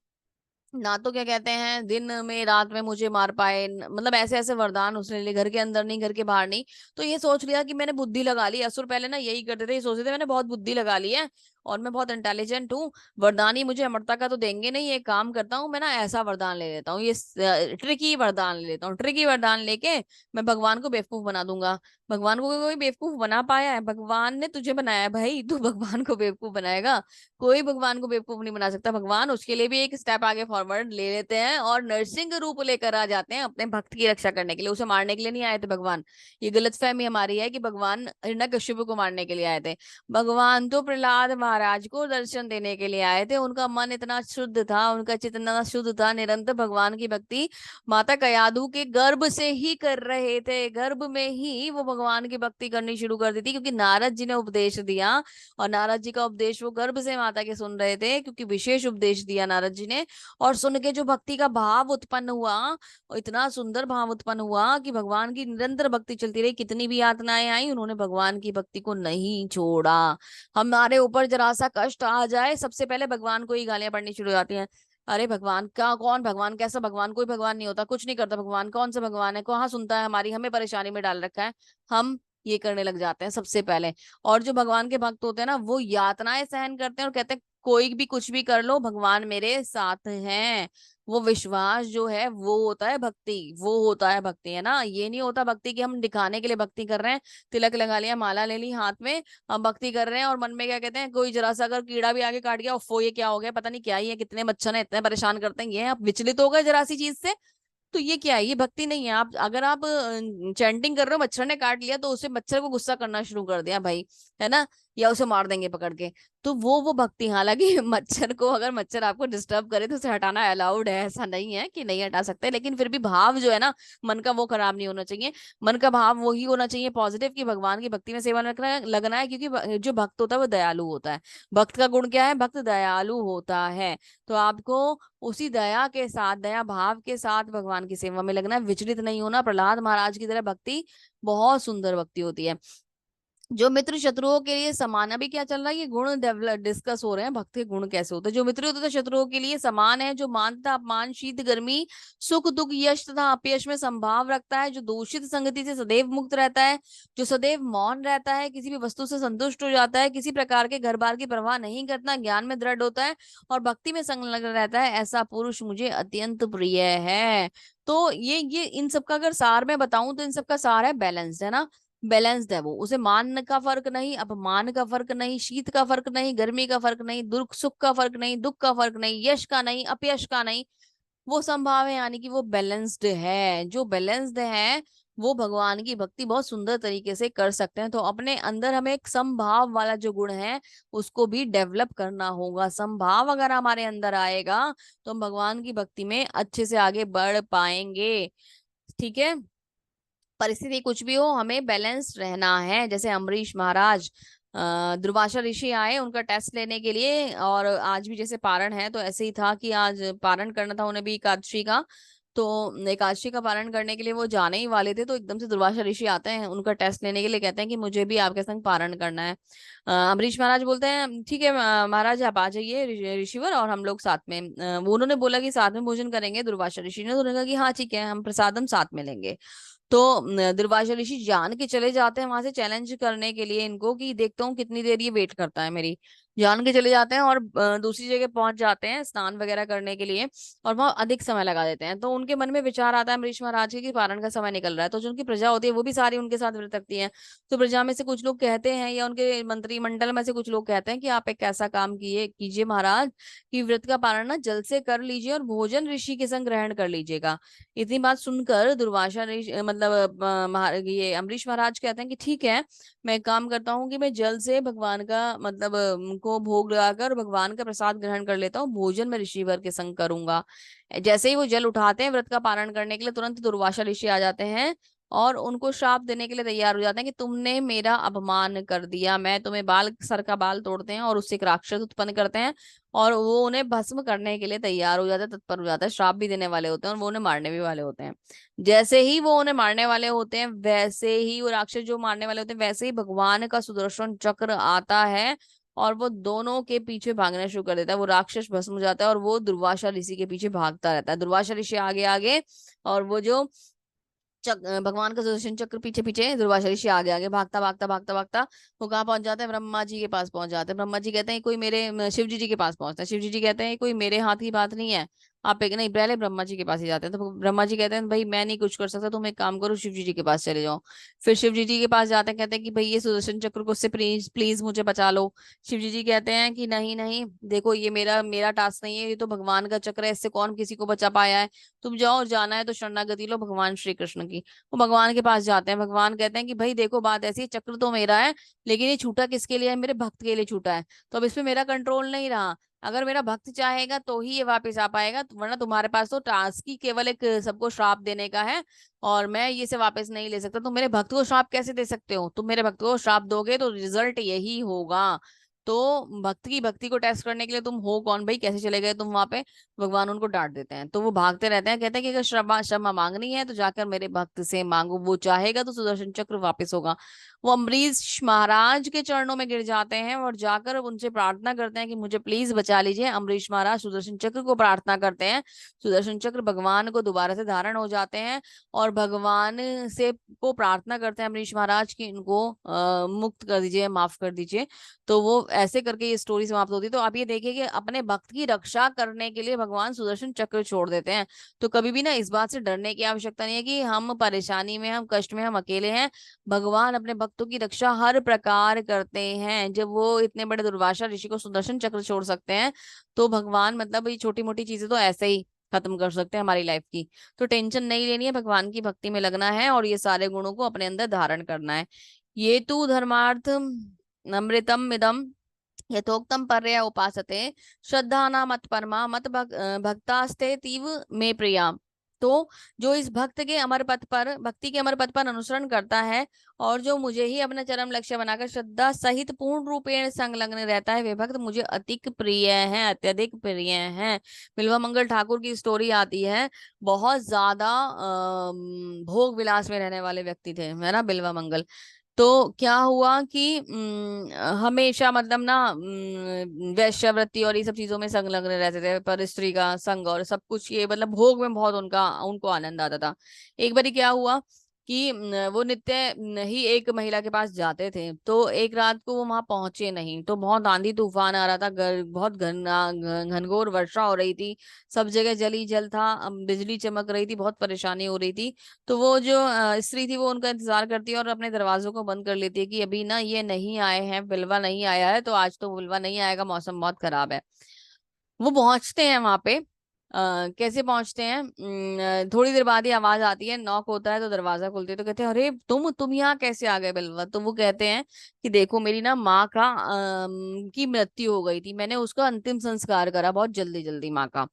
A: ना तो क्या कहते हैं दिन में रात में मुझे मार पाए, मतलब ऐसे ऐसे वरदान उसने लिए, घर के अंदर नहीं घर के बाहर नहीं। तो ये सोच लिया कि मैंने बुद्धि लगा ली। असुर पहले ना यही करते थे, ये सोचते थे मैंने बहुत बुद्धि लगा ली है और मैं बहुत इंटेलिजेंट हूँ, वरदान ही मुझे अमरता का तो देंगे नहीं, एक काम करता हूँ मैं ना ऐसा वरदान ले लेता हूँ, ये ट्रिकी वरदान ले लेता हूँ, ट्रिकी वरदान लेके मैं भगवान को बेवकूफ बना दूंगा। भगवान को कोई बेवकूफ बना पाया है? भगवान ने तुझे बनाया है भाई, तू भगवान को बेवकूफ बनाएगा? कोई भगवान को बेवकूफ नहीं बना सकता। भगवान उसके लिए भी एक स्टेप आगे फॉरवर्ड ले लेते हैं और नरसिंह रूप लेकर आ जाते हैं अपने भक्त की रक्षा करने के लिए। उसे मारने के लिए नहीं आए थे भगवान। ये गलतफहमी हमारी है कि भगवान हिरण्यकशिपु को मारने के लिए आए थे। भगवान तो प्रहलाद महाराज को दर्शन देने के लिए आए थे। उनका मन इतना शुद्ध था, उनका चित्त इतना शुद्ध था, निरंतर भगवान की भक्ति माता कयाधु के गर्भ से ही कर रहे थे। गर्भ में ही वो भगवान की भक्ति करनी शुरू कर दी थी, क्योंकि नारद जी ने उपदेश दिया और नारद जी का उपदेश वो गर्भ से माता के सुन रहे थे, क्योंकि विशेष उपदेश दिया नारद जी ने। और सुन के जो भक्ति का भाव उत्पन्न हुआ, और इतना सुंदर भाव उत्पन्न हुआ कि भगवान की निरंतर भक्ति चलती रही, कितनी भी यातनाएं आई उन्होंने भगवान की भक्ति को नहीं छोड़ा। हमारे ऊपर जरा सा कष्ट आ जाए, सबसे पहले भगवान को ही गालियां पड़नी शुरू हो जाती हैं। अरे भगवान का कौन, भगवान कैसा भगवान, कोई भगवान नहीं होता, कुछ नहीं करता भगवान, कौन सा भगवान है, कहाँ सुनता है हमारी, हमें परेशानी में डाल रखा है। हम ये करने लग जाते हैं सबसे पहले। और जो भगवान के भक्त होते हैं ना, वो यातनाएं सहन करते हैं और कहते हैं कोई भी कुछ भी कर लो भगवान मेरे साथ हैं। वो विश्वास जो है वो होता है भक्ति, वो होता है भक्ति, है ना। ये नहीं होता भक्ति कि हम दिखाने के लिए भक्ति कर रहे हैं, तिलक लगा लिया, माला ले ली हाथ में, हम भक्ति कर रहे हैं और मन में क्या कहते हैं, कोई जरा सा अगर कीड़ा भी आगे काट गया, उफ़ो ये क्या हो गया, पता नहीं क्या ही है, कितने मच्छर है इतने परेशान करते हैं, ये आप विचलित हो गए जरा सी चीज से, तो ये क्या है, ये भक्ति नहीं है। आप अगर आप चैंटिंग कर रहे हो, मच्छर ने काट लिया तो उसे मच्छर को गुस्सा करना शुरू कर दिया भाई, है ना, या उसे मार देंगे पकड़ के, तो वो भक्ति। हालांकि मच्छर को, अगर मच्छर आपको डिस्टर्ब करे तो उसे हटाना अलाउड है, ऐसा नहीं है कि नहीं हटा सकते, लेकिन फिर भी भाव जो है ना मन का, वो खराब नहीं होना चाहिए। मन का भाव वही होना चाहिए पॉजिटिव, कि भगवान की भक्ति में सेवा लगना है, क्योंकि जो भक्त होता है वो दयालु होता है। भक्त का गुण क्या है? भक्त दयालु होता है। तो आपको उसी दया के साथ, दया भाव के साथ भगवान की सेवा में लगना है, विचलित नहीं होना। प्रहलाद महाराज की तरह भक्ति बहुत सुंदर भक्ति होती है। जो मित्र शत्रुओं के लिए समान, अभी क्या चल रहा है, ये गुण डेवलप डिस्कस हो रहे हैं, भक्त के गुण कैसे होते हैं। जो मित्र होते हैं शत्रुओं के लिए समान है, जो मान तथा अपमान, शीत गर्मी, सुख दुख, यश तथा अपयश में संभाव रखता है, जो दूषित संगति से सदैव मुक्त रहता है, जो सदैव मौन रहता है, किसी भी वस्तु से संतुष्ट हो जाता है, किसी प्रकार के घर बार की परवाह नहीं करता, ज्ञान में दृढ़ होता है और भक्ति में संलग्न रहता है, ऐसा पुरुष मुझे अत्यंत प्रिय है। तो ये इन सबका अगर सार में बताऊं तो इन सबका सार है बैलेंस्ड, है ना। बैलेंस्ड है वो, उसे मान का फर्क नहीं, अपमान का फर्क नहीं, शीत का फर्क नहीं, गर्मी का फर्क नहीं, दुख सुख का फर्क नहीं, दुख का फर्क नहीं, यश का नहीं, अपयश का नहीं, वो संभाव है, यानी कि वो बैलेंस्ड है। जो बैलेंस्ड है वो भगवान की भक्ति बहुत सुंदर तरीके से कर सकते हैं। तो अपने अंदर हमें एक समभाव वाला जो गुण है उसको भी डेवलप करना होगा। समभाव अगर हमारे अंदर आएगा तो हम भगवान की भक्ति में अच्छे से आगे बढ़ पाएंगे। ठीक है, परिस्थिति कुछ भी हो हमें बैलेंस रहना है। जैसे अम्बरीश महाराज, दुर्वासा ऋषि आए उनका टेस्ट लेने के लिए, और आज भी जैसे पारण है तो ऐसे ही था कि आज पारण करना था उन्हें भी एकादशी का। तो एकादशी का पारण करने के लिए वो जाने ही वाले थे, तो एकदम से दुर्वासा ऋषि आते हैं उनका टेस्ट लेने के लिए, कहते हैं कि मुझे भी आपके संग पारण करना है। अम्बरीश महाराज बोलते हैं ठीक है महाराज आप आ जाइए ऋषिवर, और हम लोग साथ में, वो उन्होंने बोला कि साथ में भोजन करेंगे, दुर्वासा ऋषि ने, तो उन्होंने कहा कि हाँ ठीक है हम प्रसादम साथ में लेंगे। तो दुर्वासा ऋषि जान के चले जाते हैं वहां से चैलेंज करने के लिए इनको, कि देखता हूँ कितनी देर ये वेट करता है मेरी। जान के चले जाते हैं और दूसरी जगह पहुंच जाते हैं स्नान वगैरह करने के लिए, और वहां अधिक समय लगा देते हैं। तो उनके मन में विचार आता है अम्बरीश महाराज के कि पारण का समय निकल रहा है, तो जो उनकी प्रजा होती है वो भी सारी उनके साथ व्रत रखती है। तो प्रजा में से कुछ लोग कहते हैं, या उनके मंत्रिमंडल में से कुछ लोग कहते हैं कि आप एक ऐसा काम कीजिए महाराज, कि व्रत का पारण ना जल्द से कर लीजिए और भोजन ऋषि के संग ग्रहण कर लीजिएगा। इतनी बात सुनकर दुर्वासा ऋषि मतलब ये अम्बरीश महाराज कहते हैं कि ठीक है, मैं एक काम करता हूँ कि मैं जल से भगवान का मतलब को भोग लगाकर भगवान का प्रसाद ग्रहण कर लेता हूँ, भोजन में ऋषिवर के संग करूंगा। जैसे ही वो जल उठाते हैं व्रत का पारण करने के लिए, तुरंत दुर्वासा ऋषि आ जाते हैं और उनको श्राप देने के लिए तैयार हो जाते हैं कि तुमने मेरा अपमान कर दिया। मैं तुम्हें बाल सर का बाल तोड़ते हैं और उससे एक राक्षस उत्पन्न करते हैं, और वो उन्हें भस्म करने के लिए तैयार हो जाता है, तत्पर हो जाता है, श्राप भी देने वाले होते हैं और वो उन्हें मारने भी वाले होते हैं। जैसे ही वो उन्हें मारने वाले होते हैं, वैसे ही वो राक्षस जो मारने वाले होते हैं, वैसे ही भगवान का सुदर्शन चक्र आता है और वो दोनों के पीछे भागना शुरू कर देता है। वो राक्षस भस्म हो जाता है और वो दुर्वासा ऋषि के पीछे भागता रहता है, दुर्वासा ऋषि आगे आगे, और वो जो भगवान का सुदर्शन चक्र पीछे पीछे, दुर्वासा ऋषि आगे आगे भागता भागता भागता भागता वो कहाँ पहुंच जाता है, ब्रह्मा जी के पास पहुंच जाते हैं। ब्रह्मा जी कहते हैं कोई मेरे शिव जी के पास पहुंचता है। शिव जी कहते हैं कोई मेरे हाथ की बात नहीं है, आप एक नहीं, पहले ब्रह्मा जी के पास ही जाते हैं। तो ब्रह्मा जी कहते हैं भाई मैं नहीं कुछ कर सकता, तुम एक काम करो शिव जी के पास चले जाओ। फिर शिव जी के पास जाते हैं, कहते हैं कि भाई ये सुदर्शन चक्र को उससे प्लीज प्लीज मुझे बचा लो। शिव जी कहते हैं कि नहीं नहीं, देखो ये मेरा मेरा टास्क नहीं है, ये तो भगवान का चक्र है, इससे कौन किसी को बचा पाया है। तुम जाओ, जाना है तो शरणागति लो भगवान श्री कृष्ण की। वो भगवान के पास जाते हैं, भगवान कहते हैं कि भाई देखो बात ऐसी है, चक्र तो मेरा है, लेकिन ये छूटा किसके लिए है, मेरे भक्त के लिए छूटा है, तो अब इसमें मेरा कंट्रोल नहीं रहा। अगर मेरा भक्त चाहेगा तो ही ये वापस आ पाएगा, वरना तुम्हारे पास तो टास्क ही केवल एक सबको श्राप देने का है, और मैं ये से वापस नहीं ले सकता। तुम मेरे भक्त को श्राप कैसे दे सकते हो, तुम मेरे भक्त को श्राप दोगे तो रिजल्ट यही होगा। तो भक्त की भक्ति को टेस्ट करने के लिए तुम हो कौन भाई, कैसे चले गए तुम वहां पे। भगवान उनको डांट देते हैं, तो वो भागते रहते हैं, कहते हैं कि अगर क्षमा क्षमा मांगनी है तो जाकर मेरे भक्त से मांगो, वो चाहेगा तो सुदर्शन चक्र वापस होगा। वो अम्बरीश महाराज के चरणों में गिर जाते हैं और जाकर उनसे प्रार्थना करते हैं कि मुझे प्लीज बचा लीजिए। अम्बरीश महाराज सुदर्शन चक्र को प्रार्थना करते हैं, सुदर्शन चक्र भगवान को दोबारा से धारण हो जाते हैं, और भगवान से को प्रार्थना करते हैं अम्बरीश महाराज की इनको मुक्त कर दीजिए, माफ कर दीजिए। तो वो ऐसे करके ये स्टोरी समाप्त होती है। तो आप ये देखिए कि अपने भक्त की रक्षा करने के लिए भगवान सुदर्शन चक्र छोड़ देते हैं। तो कभी भी ना इस बात से डरने की आवश्यकता नहीं है कि हम परेशानी में, हम कष्ट में, हम अकेले हैं। भगवान अपने भक्तों की रक्षा हर प्रकार करते हैं। जब वो इतने बड़े दुर्वासा ऋषि को सुदर्शन चक्र छोड़ सकते हैं, तो भगवान मतलब ये छोटी मोटी चीजें तो ऐसे ही खत्म कर सकते हैं हमारी लाइफ की। तो टेंशन नहीं लेनी है, भगवान की भक्ति में लगना है और ये सारे गुणों को अपने अंदर धारण करना है। ये तू धर्मार्थ अमृतम इदम यथोक्तम पर्य उपासते श्रद्धा मत परमा मत भक्तास्ते तीव में प्रिया। तो जो इस भक्त के अमर पथ पर, भक्ति के अमर पथ पर अनुसरण करता है, और जो मुझे ही अपना चरम लक्ष्य बनाकर श्रद्धा सहित पूर्ण रूपेण संलग्न रहता है, वे भक्त मुझे अतिक प्रिय हैं, अत्यधिक प्रिय हैं। बिल्वा मंगल ठाकुर की स्टोरी आती है। बहुत ज्यादा भोग विलास में रहने वाले व्यक्ति थे, है ना, बिल्वा मंगल। तो क्या हुआ कि हमेशा मतलब ना वैश्यवृत्ति और ये सब चीजों में संलग्न रहते थे, पर स्त्री का संग और सब कुछ, ये मतलब भोग में बहुत उनका उनको आनंद आता था। एक बारी क्या हुआ कि वो नित्य ही एक महिला के पास जाते थे, तो एक रात को वो वहां पहुंचे नहीं, तो बहुत आंधी तूफान आ रहा था, बहुत घनघोर वर्षा हो रही थी, सब जगह जल ही जल था, बिजली चमक रही थी, बहुत परेशानी हो रही थी। तो वो जो स्त्री थी वो उनका इंतजार करती है और अपने दरवाजों को बंद कर लेती है कि अभी ना ये नहीं आए हैं, बिलवा नहीं आया है, तो आज तो बिलवा नहीं आएगा, मौसम बहुत खराब है। वो पहुंचते हैं वहां पे। कैसे पहुंचते हैं, थोड़ी देर बाद ही आवाज आती है, नॉक होता है, तो दरवाजा खुलते हैं, तो कहते हैं अरे तुम यहाँ कैसे आ गए बिलवा। तो वो कहते हैं कि देखो मेरी ना माँ का की मृत्यु हो गई थी, मैंने उसका अंतिम संस्कार करा बहुत जल्दी जल्दी, माँ का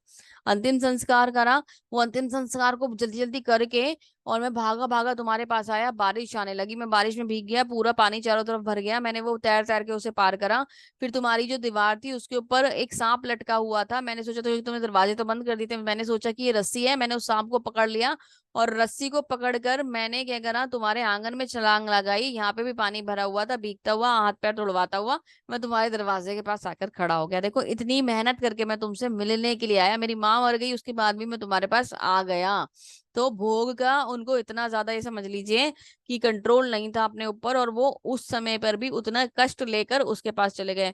A: अंतिम संस्कार करा। वो अंतिम संस्कार को जल्दी जल्दी करके और मैं भागा भागा तुम्हारे पास आया, बारिश आने लगी, मैं बारिश में भीग गया, पूरा पानी चारों तरफ भर गया, मैंने वो तैर तैर के उसे पार करा। फिर तुम्हारी जो दीवार थी उसके ऊपर एक सांप लटका हुआ था, मैंने सोचा तो तुमने दरवाजे तो बंद कर दिए थे, मैंने सोचा कि ये रस्सी है, मैंने उस सांप को पकड़ लिया, और रस्सी को पकड़कर मैंने क्या करा, तुम्हारे आंगन में छलांग लगाई, यहाँ पे भी पानी भरा हुआ था, भीगता हुआ, हाथ पैर तुड़वाता हुआ मैं तुम्हारे दरवाजे के पास आकर खड़ा हो गया। देखो इतनी मेहनत करके मैं तुमसे मिलने के लिए आया, मेरी माँ मर गई उसके बाद भी मैं तुम्हारे पास आ गया। तो भोग का उनको इतना ज्यादा, ये समझ लीजिए कि कंट्रोल नहीं था अपने ऊपर, और वो उस समय पर भी उतना कष्ट लेकर उसके पास चले गए।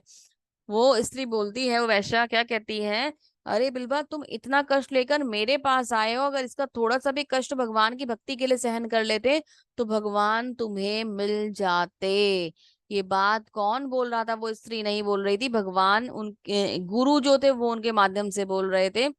A: वो स्त्री बोलती है, वो वैश्या क्या कहती है, अरे बिल्वा तुम इतना कष्ट लेकर मेरे पास आए हो, अगर इसका थोड़ा सा भी कष्ट भगवान की भक्ति के लिए सहन कर लेते तो भगवान तुम्हें मिल जाते। ये बात कौन बोल रहा था? वो स्त्री नहीं बोल रही थी, भगवान उनके गुरु जो थे वो उनके माध्यम से बोल रहे थे,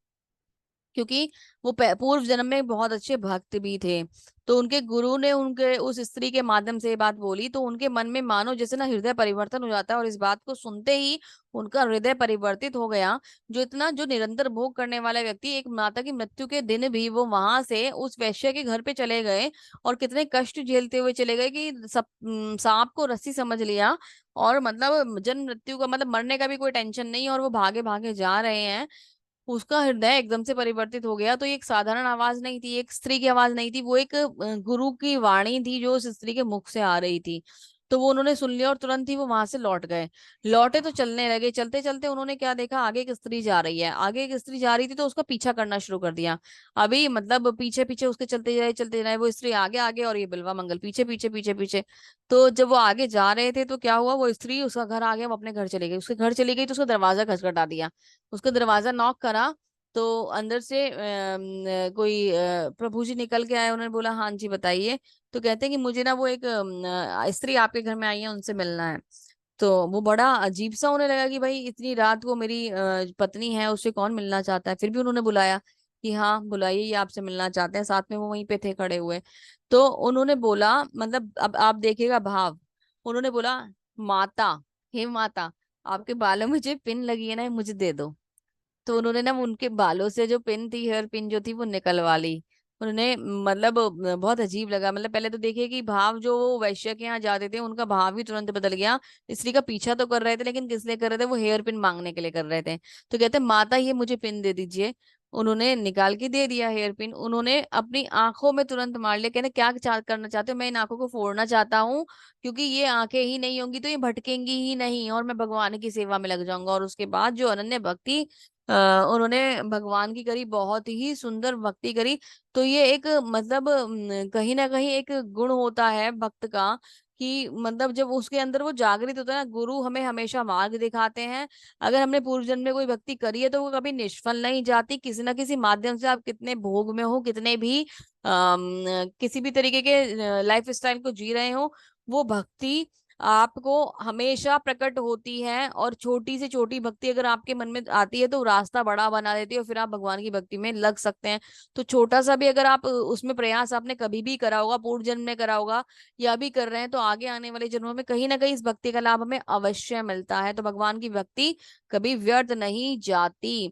A: क्योंकि वो पूर्व जन्म में बहुत अच्छे भक्त भी थे। तो उनके गुरु ने उनके उस स्त्री के माध्यम से ये बात बोली, तो उनके मन में मानो जैसे ना हृदय परिवर्तन हो जाता है, और इस बात को सुनते ही उनका हृदय परिवर्तित हो गया। जो निरंतर भोग करने वाला व्यक्ति, एक माता की मृत्यु के दिन भी वो वहां से उस वैश्य के घर पे चले गए, और कितने कष्ट झेलते हुए चले गए कि सब सांप को रस्सी समझ लिया, और मतलब जन्म मृत्यु का मतलब मरने का भी कोई टेंशन नहीं, और वो भागे भागे जा रहे हैं। उसका हृदय एकदम से परिवर्तित हो गया। तो ये एक साधारण आवाज नहीं थी, एक स्त्री की आवाज नहीं थी, वो एक गुरु की वाणी थी जो उस स्त्री के मुख से आ रही थी। तो वो उन्होंने सुन लिया और तुरंत ही वो वहां से लौट गए। लौटे तो चलने लगे, चलते चलते उन्होंने क्या देखा, आगे एक स्त्री जा रही है, आगे एक स्त्री जा रही थी, तो उसका पीछा करना शुरू कर दिया। अभी मतलब पीछे पीछे उसके चलते जाए, वो स्त्री आगे आगे और ये बिल्वा मंगल पीछे पीछे पीछे पीछे। तो जब वो आगे जा रहे थे तो क्या हुआ, वो स्त्री उसका घर आ गया, वो अपने घर चली गई, उसके घर चली गई तो उसका दरवाजा खटखटा दिया। उसका दरवाजा नॉक करा, तो अंदर से कोई प्रभु जी निकल के आए, उन्होंने बोला हाँ जी बताइए। तो कहते हैं कि मुझे ना वो एक स्त्री आपके घर में आई है, उनसे मिलना है। तो वो बड़ा अजीब सा उन्हें लगा कि भाई इतनी रात को मेरी पत्नी है, उससे कौन मिलना चाहता है, फिर भी उन्होंने बुलाया कि हाँ बुलाइए, ये आपसे मिलना चाहते हैं। साथ में वो वहीं पे थे खड़े हुए। तो उन्होंने बोला, मतलब अब आप देखिएगा भाव, उन्होंने बोला, माता, हे माता, आपके बालों में जो पिन लगी है ना, ये मुझे दे दो। तो उन्होंने ना उनके बालों से जो पिन थी, हेयर पिन जो थी, वो निकलवा ली। उन्होंने मतलब बहुत अजीब लगा। मतलब पहले तो देखिए कि भाव जो वो वैश्य के यहाँ जाते थे उनका भाव ही तुरंत बदल गया। स्त्री का पीछा तो कर रहे थे, लेकिन किस लिए कर रहे थे, वो हेयर पिन मांगने के लिए कर रहे थे। तो कहते माता ये मुझे पिन दे दीजिए। उन्होंने निकाल के दे दिया हेयर पिन, उन्होंने अपनी आंखों में तुरंत मार लिया। कहते क्या करना चाहते हो? मैं इन आंखों को फोड़ना चाहता हूँ, क्योंकि ये आंखें ही नहीं होंगी तो ये भटकेंगी ही नहीं, और मैं भगवान की सेवा में लग जाऊंगा। और उसके बाद जो अनन्य भक्ति उन्होंने भगवान की करी, बहुत ही सुंदर भक्ति करी। तो ये एक मतलब कहीं ना कहीं एक गुण होता है भक्त का, कि मतलब जब उसके अंदर वो जागृत होता है ना, गुरु हमें हमेशा मार्ग दिखाते हैं। अगर हमने पूर्व जन्म में कोई भक्ति करी है तो वो कभी निष्फल नहीं जाती, किसी ना किसी माध्यम से, आप कितने भोग में हो, कितने भी किसी भी तरीके के लाइफ स्टाइल को जी रहे हो, वो भक्ति आपको हमेशा प्रकट होती है। और छोटी से छोटी भक्ति अगर आपके मन में आती है तो रास्ता बड़ा बना देती है, और फिर आप भगवान की भक्ति में लग सकते हैं। तो छोटा सा भी अगर आप उसमें प्रयास आपने कभी भी करा होगा, पूर्व जन्म में करा होगा, या अभी कर रहे हैं, तो आगे आने वाले जन्मों में कहीं ना कहीं इस भक्ति का लाभ हमें अवश्य मिलता है। तो भगवान की भक्ति कभी व्यर्थ नहीं जाती।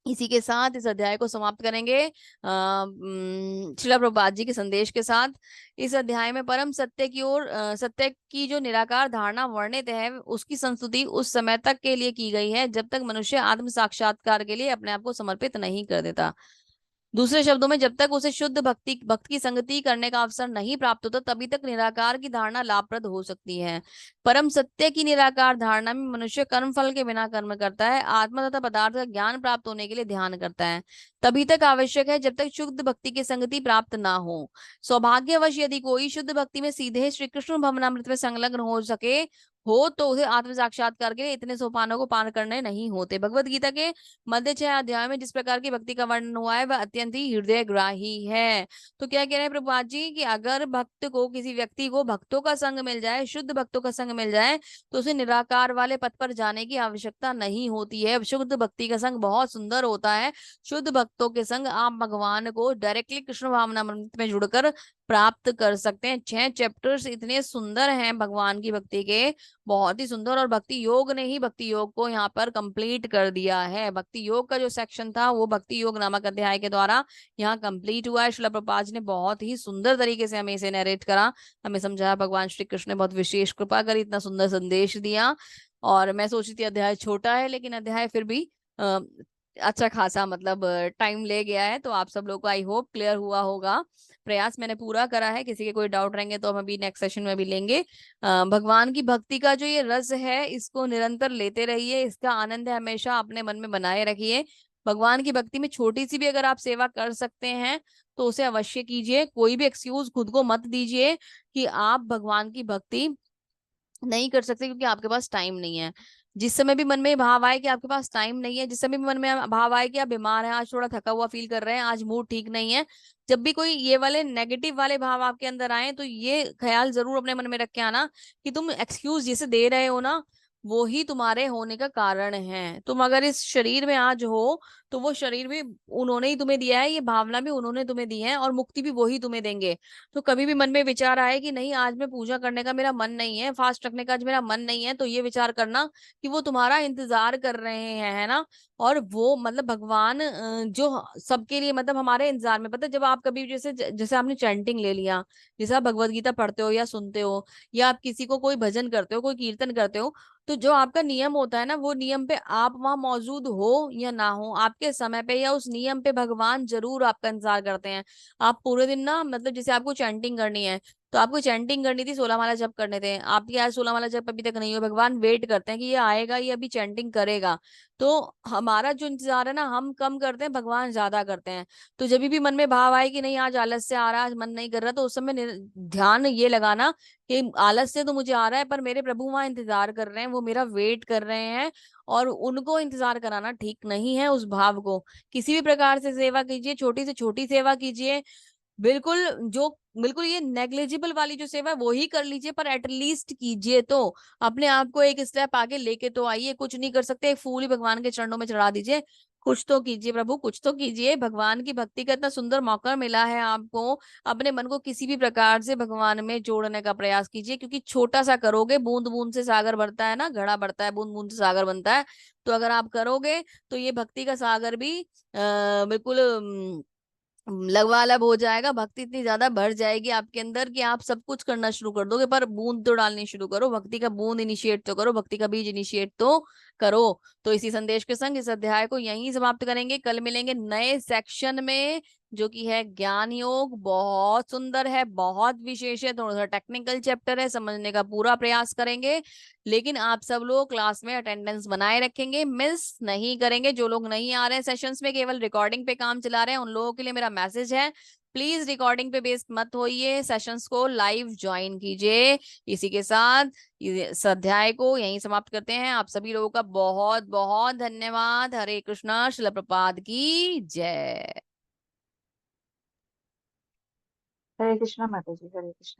A: इसी के साथ इस अध्याय को समाप्त करेंगे श्रील प्रभुपाद जी के संदेश के साथ। इस अध्याय में परम सत्य की ओर सत्य की जो निराकार धारणा वर्णित है, उसकी संस्तुति उस समय तक के लिए की गई है जब तक मनुष्य आत्म साक्षात्कार के लिए अपने आप को समर्पित नहीं कर देता। दूसरे शब्दों में, जब तक उसे शुद्ध भक्त की संगति करने का अवसर नहीं प्राप्त होता, तभी तक निराकार की धारणा लाभप्रद हो सकती है। परम सत्य की निराकार धारणा में मनुष्य कर्म फल के बिना कर्म करता है, आत्मा तथा पदार्थ का ज्ञान प्राप्त होने के लिए ध्यान करता है। तभी तक आवश्यक है जब तक शुद्ध भक्ति की संगति प्राप्त ना हो। सौभाग्यवश यदि कोई शुद्ध भक्ति में सीधे श्री कृष्ण भवनामृत में संलग्न हो सके हो, तो उसे आत्म साक्षात्कार के लिए इतने सोपानों को पार करने नहीं होते। भगवत गीता के मध्य 6 अध्याय में जिस प्रकार की भक्ति का वर्णन हुआ है, वह अत्यंत ही हृदयग्राही है। तो क्या कह रहे हैं प्रभुपाद जी, कि अगर भक्त को, किसी व्यक्ति को भक्तों का संग मिल जाए, शुद्ध भक्तों का संग मिल जाए, तो उसे निराकार वाले पथ पर जाने की आवश्यकता नहीं होती है। शुद्ध भक्ति का संग बहुत सुंदर होता है। शुद्ध भक्तों के संग आप भगवान को डायरेक्टली कृष्ण भावनामृत में जुड़कर प्राप्त कर सकते हैं। 6 चैप्टर्स इतने सुंदर हैं भगवान की भक्ति के, बहुत ही सुंदर। और भक्ति योग ने ही भक्ति योग को यहाँ पर कंप्लीट कर दिया है। भक्ति योग का जो सेक्शन था वो भक्ति योग नामक अध्याय के द्वारा यहाँ कंप्लीट हुआ है। श्रील प्रभुपाद जी ने बहुत ही सुंदर तरीके से हमें इसे नरेट करा, हमें समझाया। भगवान श्री कृष्ण ने बहुत विशेष कृपा करी, इतना सुंदर संदेश दिया। और मैं सोची थी अध्याय छोटा है, लेकिन अध्याय फिर भी अच्छा खासा मतलब टाइम ले गया है। तो आप सब लोग को आई होप क्लियर हुआ होगा। प्रयास मैंने पूरा करा है, किसी के कोई डाउट रहेंगे तो हम अभी नेक्स्ट सेशन में भी लेंगे। भगवान की भक्ति का जो ये रस है, इसको निरंतर लेते रहिए, इसका आनंद हमेशा अपने मन में बनाए रखिए। भगवान की भक्ति में छोटी सी भी अगर आप सेवा कर सकते हैं तो उसे अवश्य कीजिए। कोई भी एक्सक्यूज खुद को मत दीजिए कि आप भगवान की भक्ति नहीं कर सकते क्योंकि आपके पास टाइम नहीं है। जिस समय भी मन में भाव आए कि आपके पास टाइम नहीं है, जिस समय भी मन में भाव आए कि आप बीमार हैं, आज थोड़ा थका हुआ फील कर रहे हैं, आज मूड ठीक नहीं है, जब भी कोई ये वाले नेगेटिव वाले भाव आपके अंदर आए तो ये ख्याल जरूर अपने मन में रख के आना कि तुम एक्सक्यूज जिसे दे रहे हो ना, वो ही तुम्हारे होने का कारण है। तुम अगर इस शरीर में आज हो तो वो शरीर भी उन्होंने ही तुम्हें दिया है, ये भावना भी उन्होंने तुम्हें दी है, और मुक्ति भी वही तुम्हें देंगे। तो कभी भी मन में विचार आए कि नहीं आज मैं पूजा करने का मेरा मन नहीं है, फास्ट रखने का आज मेरा मन नहीं है, तो ये विचार करना कि वो तुम्हारा इंतजार कर रहे हैं, है ना। और वो मतलब भगवान जो सबके लिए मतलब हमारे इंतजार में, पता है, जब आप कभी जैसे जैसे आपने चैंटिंग ले लिया, जैसे आप भगवत गीता पढ़ते हो या सुनते हो, या आप किसी को कोई भजन करते हो, कोई कीर्तन करते हो, तो जो आपका नियम होता है ना, वो नियम पे आप वहां मौजूद हो या ना हो, आपके समय पे या उस नियम पे भगवान जरूर आपका इंतजार करते हैं। आप पूरे दिन ना मतलब जैसे आपको चैंटिंग करनी है, तो आपको चैंटिंग करनी थी, 16 माला जप करने थे, आपके आज 16 माला जप अभी तक नहीं हुआ, भगवान वेट करते हैं कि ये आएगा, ये अभी चैंटिंग करेगा। तो हमारा जो इंतजार है ना, हम कम करते हैं, भगवान ज्यादा करते हैं। तो जब भी मन में भाव आए कि नहीं आज आलस से आ रहा है, आज मन नहीं कर रहा, तो उस समय ध्यान ये लगाना कि आलस से तो मुझे आ रहा है, पर मेरे प्रभु वहां इंतजार कर रहे हैं, वो मेरा वेट कर रहे हैं। और उनको इंतजार कराना ठीक नहीं है। उस भाव को किसी भी प्रकार से सेवा कीजिए, छोटी से छोटी सेवा कीजिए, बिल्कुल जो बिल्कुल ये नेग्लेजिबल वाली जो सेवा है वो ही कर लीजिए, पर एटलीस्ट कीजिए तो। अपने आप को एक स्टेप आगे लेके तो आइए। कुछ नहीं कर सकते, एक फूल ही भगवान के चरणों में चढ़ा दीजिए। कुछ तो कीजिए प्रभु, कुछ तो कीजिए। भगवान की भक्ति का इतना सुंदर मौका मिला है आपको, अपने मन को किसी भी प्रकार से भगवान में जोड़ने का प्रयास कीजिए, क्योंकि छोटा सा करोगे, बूंद बूंद से सागर भरता है ना, घड़ा बढ़ता है, बूंद बूंद से सागर बनता है। तो अगर आप करोगे तो ये भक्ति का सागर भी बिल्कुल लबालब हो जाएगा। भक्ति इतनी ज्यादा बढ़ जाएगी आपके अंदर कि आप सब कुछ करना शुरू कर दोगे। पर बूंद तो डालनी शुरू करो, भक्ति का बूंद इनिशिएट तो करो, भक्ति का बीज इनिशिएट तो करो। तो इसी संदेश के संग इस अध्याय को यहीं समाप्त करेंगे। कल मिलेंगे नए सेक्शन में, जो कि है ज्ञान योग। बहुत सुंदर है, बहुत विशेष है, थोड़ा सा टेक्निकल चैप्टर है, समझने का पूरा प्रयास करेंगे। लेकिन आप सब लोग क्लास में अटेंडेंस बनाए रखेंगे, मिस नहीं करेंगे। जो लोग नहीं आ रहे हैं सेशंस में, केवल रिकॉर्डिंग पे काम चला रहे हैं, उन लोगों के लिए मेरा मैसेज है, प्लीज रिकॉर्डिंग पे बेस्ड मत होइए, सेशंस को लाइव ज्वाइन कीजिए। इसी के साथ इस अध्याय को यहीं समाप्त करते हैं। आप सभी लोगों का बहुत बहुत धन्यवाद। हरे कृष्णा, शिल प्रपाद की जय।
B: हरे कृष्णा माता जी, हरे कृष्णा।